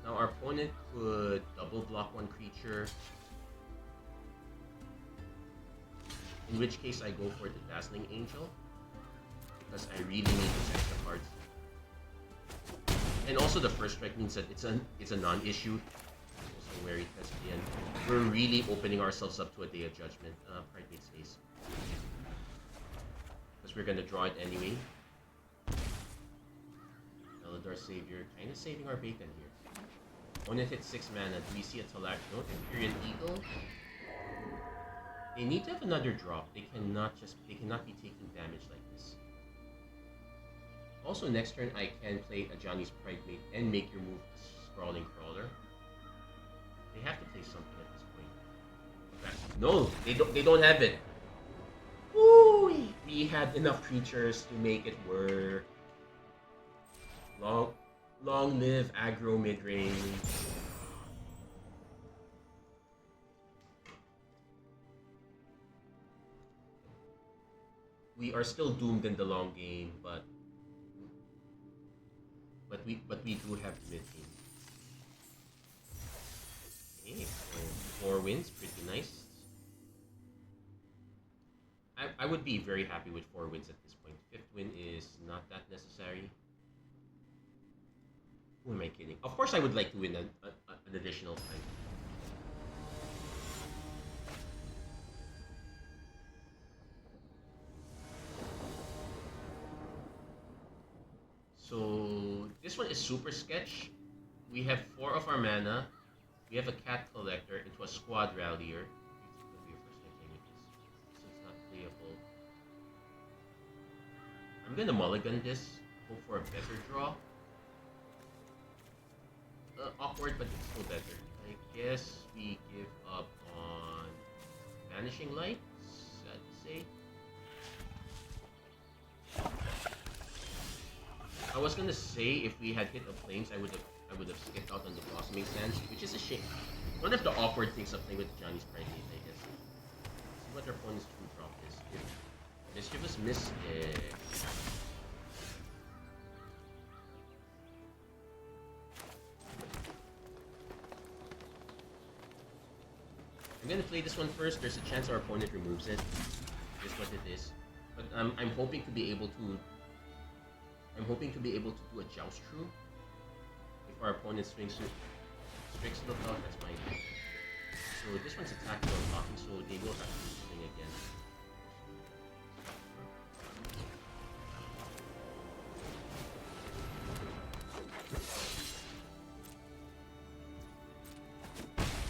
Now our opponent could double block 1 creature, in which case I go for the Dazzling Angel, because I really need those extra cards. And also the first strike means that it's a non-issue. Also wary Thespian. We're really opening ourselves up to a Day of Judgment. Pride Space. Because we're gonna draw it anyway. Eladar Savior, kind of saving our bacon here. Opponent hits 6 mana. Do we see a Talak? No, Imperial Eagle. They need to have another drop. They cannot be taking damage like this. Also, next turn I can play a Johnny's Pride Mate and Make Your Move Sprawling Crawler. They have to play something at this point. Okay. No, they don't have it. Woo! We had enough creatures to make it work. Long live aggro mid-range. We are still doomed in the long game, but we do have mid game. Okay, so 4 wins, pretty nice. I would be very happy with 4 wins at this point. 5th win is not that necessary. Who am I kidding? Of course I would like to win an additional time. So this this one is super sketch. We have 4 of our mana. We have a cat collector into a squad rallier. It's gonna be your first time playing with this. This one's not playable. I'm gonna mulligan this. Hope for a better draw. Awkward, but it's still better. I guess we give up on Vanishing Light. Sad to say. I was gonna say if we had hit a Flames, I would have skipped out on the Blossoming Sands, which is a shame. One of the awkward things of playing with Johnny's Pride Gate, I guess. Let's see what our opponent's true drop is. If Mischievous Mystic. I'm gonna play this one first. There's a chance our opponent removes it. Just what it is. But I'm hoping to be able to. I'm hoping to be able to do a Joust True. If our opponent Strix Lookout, that's fine. So this one's attacking or blocking, so they will have to swing again.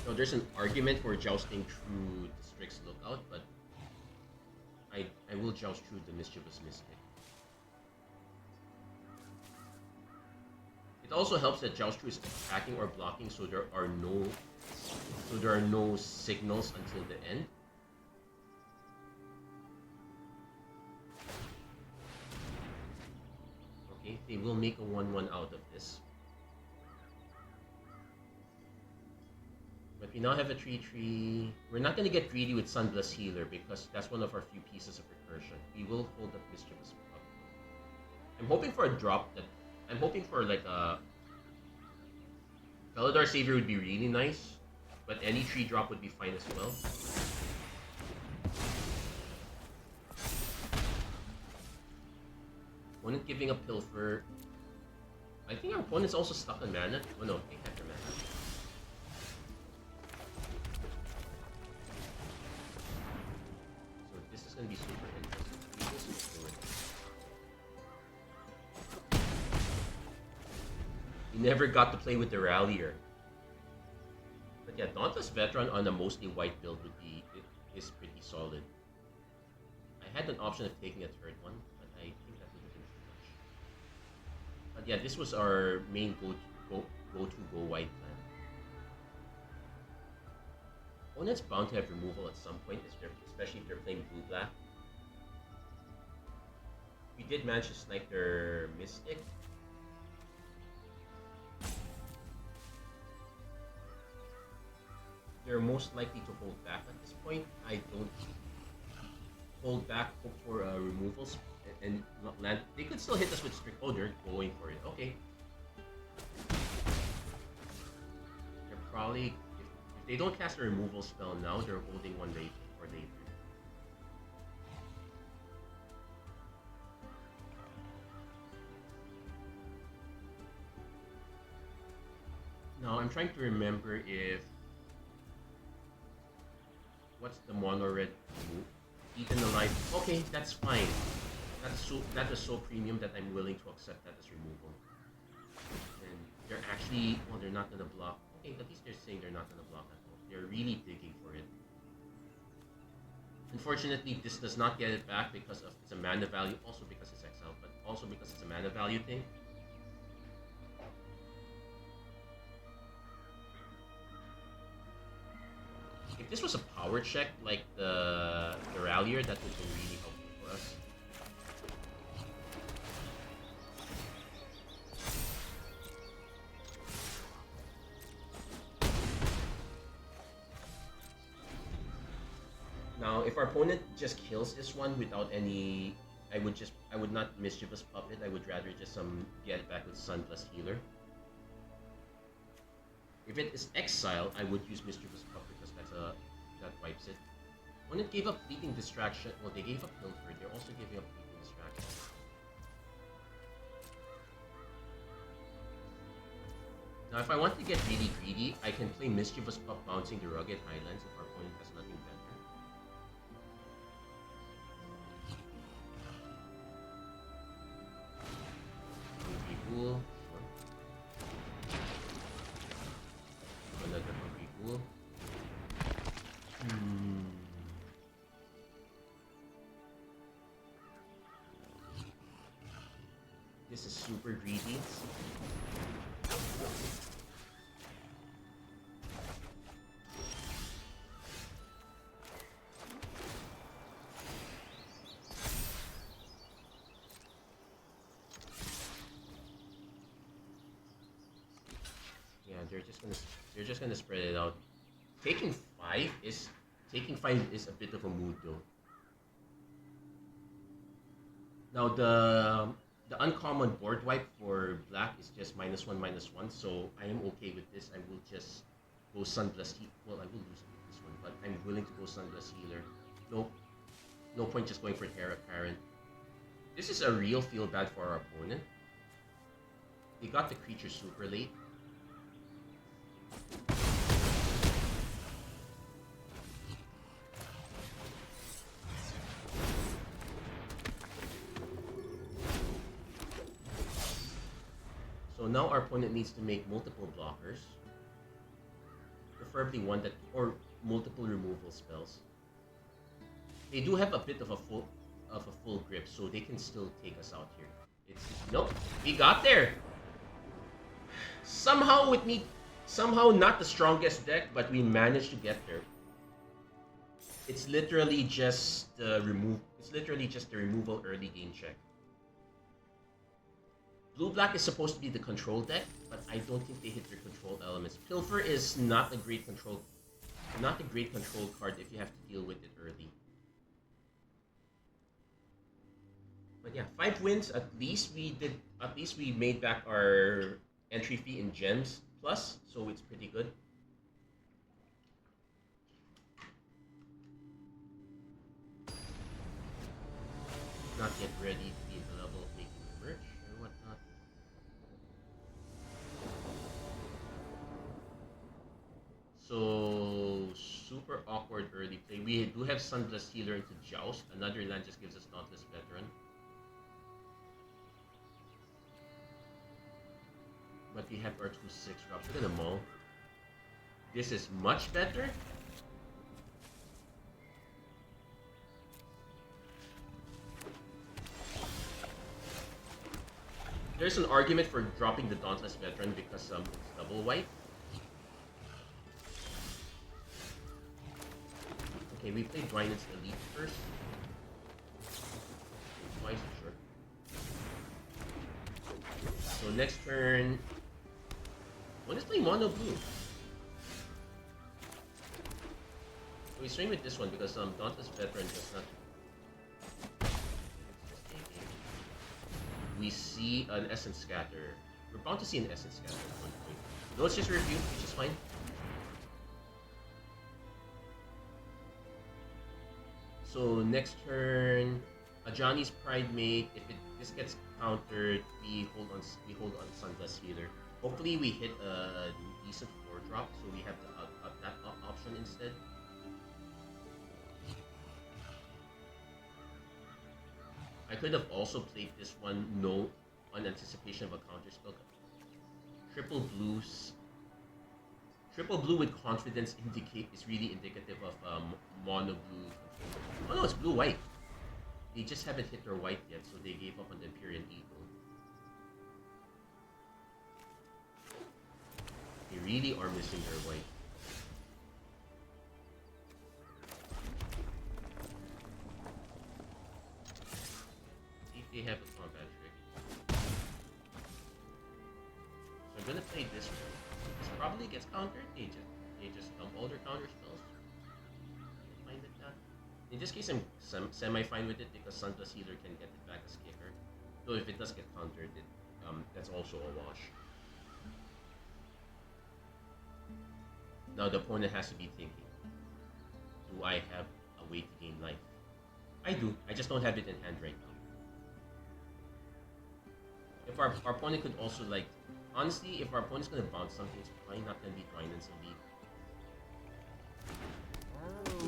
Now there's an argument for jousting through the Strix Lookout, but I will joust through the Mischievous Mystic. It also helps that Joust True is attacking or blocking, so there are no signals until the end. Okay, they will make a 1/1 out of this. But we now have a 3/3. We're not going to get greedy with Sunbless Healer because that's one of our few pieces of recursion. We will hold up Mischievous Pup. I'm hoping for a drop that. I'm hoping for like a Felidar Savior would be really nice, but any 3 drop would be fine as well. Opponent giving up Pilfer. I think our opponent's also stuck on mana. Oh no, they have their mana. So this is gonna be super interesting. He never got to play with the Rallier. But yeah, Dauntless Veteran on a mostly white build is pretty solid. I had an option of taking a third one, but I think that would have been too much. But yeah, this was our main go white plan. Opponent's bound to have removal at some point, especially if they're playing blue-black. We did manage to snipe their Mystic. They're most likely to hold back at this point. I don't hold back, hope for removals, and not land. They could still hit us with strict. Oh, they're going for it. Okay. They're probably, if they don't cast a removal spell now, they're holding one later or later. Now I'm trying to remember if. What's the mono red move? Eaten alive. Okay, that's fine. That is so premium that I'm willing to accept that as removal. And they're actually, well, they're not gonna block. Okay, at least they're saying they're not gonna block at all. They're really digging for it. Unfortunately, this does not get it back because of it's a mana value, also because it's exiled, but also because it's a mana value thing. If this was a power check like the Rallier, that would be really helpful for us. Now, if our opponent just kills this one without any, I would not Mischievous Puppet. I would rather just get it back with Sunbless Healer. If it is Exile, I would use Mischievous Puppet because that wipes it. Opponent gave up Fleeting Distraction. Well, they gave up Pilfer. They're also giving up Fleeting Distraction. Now, if I want to get really greedy, I can play Mischievous Pup bouncing the Rugged Highlands if our opponent has nothing better. Cool. Sure. this is super greedy. Yeah, they're just gonna spread it out. Taking five is a bit of a mood though. Now the uncommon board wipe for black is just -1/-1, so I am okay with this. I will just go Sunblast Healer. Well, I will lose this one, but I'm willing to go Sunblast Healer. No point just going for Terra Parent. This is a real feel bad for our opponent. They got the creature super late. So now our opponent needs to make multiple blockers, preferably one that, or multiple removal spells. They do have a bit of a full grip, so they can still take us out here. Nope, we got there. Somehow not the strongest deck, but we managed to get there. It's literally just the removal early game check. Blue-black is supposed to be the control deck, but I don't think they hit their control elements. Pilfer is not a great control card if you have to deal with it early. But yeah, 5 wins. At least we made back our entry fee in gems plus, so it's pretty good. Not yet ready to be at the level of making merch or whatnot. So super awkward early play. We do have Sunblast Healer into Joust. Another land just gives us Dauntless Veteran. But we have our 2/6 drops. We're gonna mull. This is much better. There's an argument for dropping the Dauntless Veteran because it's double white. Okay, we played Dwynen's Elite first. Twice, sure. So next turn, let's play mono blue. So we swing with this one because Dauntless Veteran does not. We see an Essence Scatter. We're bound to see an Essence Scatter at one point. No, it's just review, which is fine. So next turn, Ajani's Pride Mate. If this gets countered, we hold on Sunblast Healer. Hopefully we hit a decent 4-drop, so we have that option instead. I could have also played this one on anticipation of a counter spell. Triple blue with confidence is really indicative of mono blue. Oh no, it's blue white. They just haven't hit their white yet, so they gave up on the Empyrean Eagle. They really are missing their white. See if they have a combat trick. So I'm gonna play this one. This probably gets countered. They just dump all their counter spells. Find it that. In this case, I'm semi-fine with it because Sunblast Healer can get it back as kicker. Though if it does get countered, that's also a wash. Now the opponent has to be thinking, do I have a way to gain life? I do, I just don't have it in hand right now. If our opponent could also honestly, if our opponent's gonna bounce something, it's probably not gonna be Dwynen's Elite.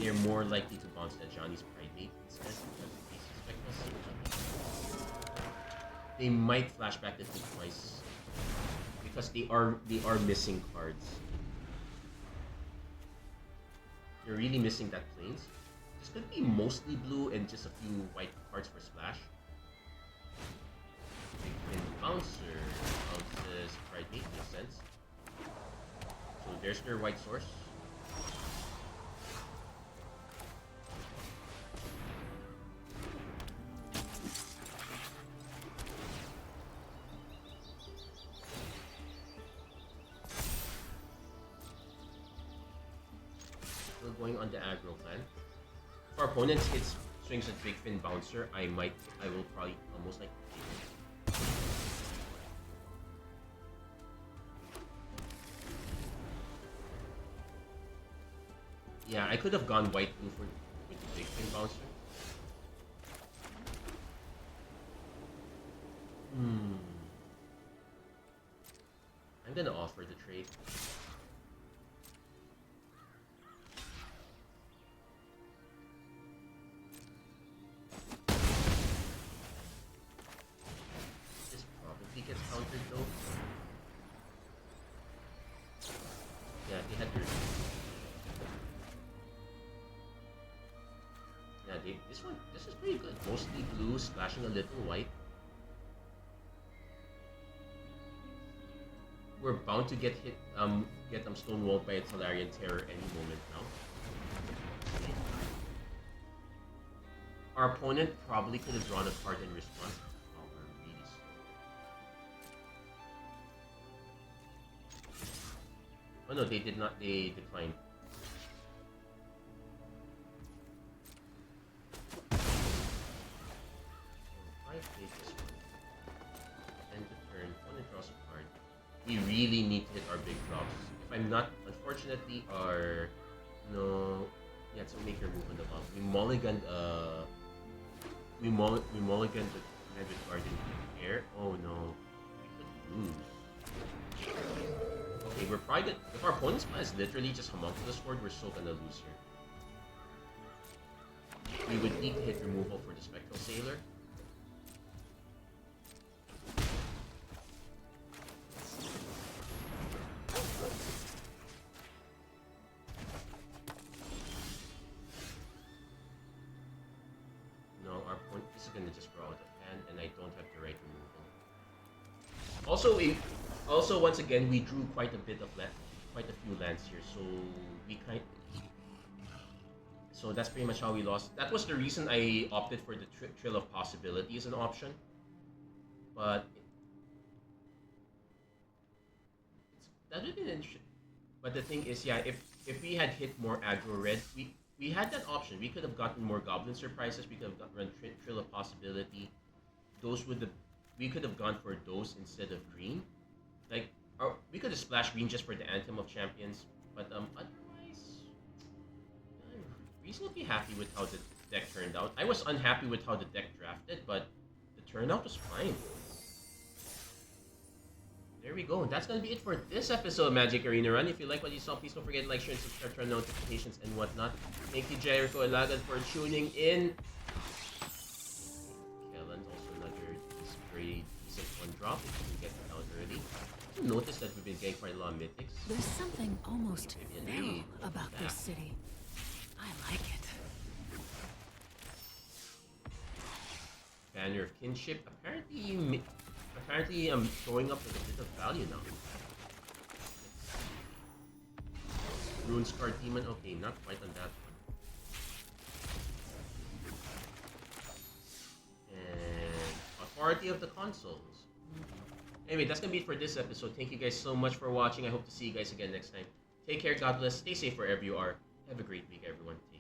They're more likely to bounce that Johnny's Pride Mate instead. They might flashback the thing twice because they are missing cards. They're really missing that plains. This could be mostly blue and just a few white cards for splash. They can Bouncer. Bounces Pride Gate, makes sense. So there's their white source. We're going on the aggro plan. If our opponents hits swings at Big Fin Bouncer, I will probably almost like yeah, I could have gone white blue for with the Big Fin Bouncer. I'm gonna offer the trade. This probably gets countered though. Yeah, they had their this is pretty good. Mostly blue, splashing a little white. We're bound to get hit, stonewalled by a Talarian Terror any moment now. Our opponent probably could have drawn a card in response. Oh, we're really slow. Oh no, they did not. They declined. We really need to hit our big drops. If I'm not, unfortunately, yeah, it's a maker move on the bomb. We mulliganed the Magic Garden here. Oh no, we could lose. Okay, we're probably gonna, if our opponent's plan is literally just homunculus forward, we're still gonna lose here. We would need to hit removal for the Spectral Sailor. Also, once again, we drew quite a few lands here, so that's pretty much how we lost. That was the reason I opted for the Trill of Possibility as an option, but that would have been interesting. But the thing is, yeah, if we had hit more aggro red, we had that option. We could have gotten more Goblin Surprises. We could have run Trill of Possibility. We could have gone for those instead of green. Like, we could have splashed green just for the Anthem of Champions, but otherwise, I'm reasonably happy with how the deck turned out. I was unhappy with how the deck drafted, but the turnout was fine. There we go. That's gonna be it for this episode of Magic Arena Run. If you like what you saw, please don't forget to like, share, and subscribe to our notifications and whatnot. Thank you, Jericho Elagan, for tuning in. Pretty decent one drop if you can get it out early. You notice that we've been getting quite a lot of mythics. There's something almost feral about this city. I like it. Banner of Kinship. Apparently I'm showing up with a bit of value now. Runescar Demon. Okay, not quite on that one. Authority of the Consoles. Anyway, that's gonna be it for this episode. Thank you guys so much for watching. I hope to see you guys again next time. Take care, God bless, stay safe wherever you are. Have a great week, everyone. Take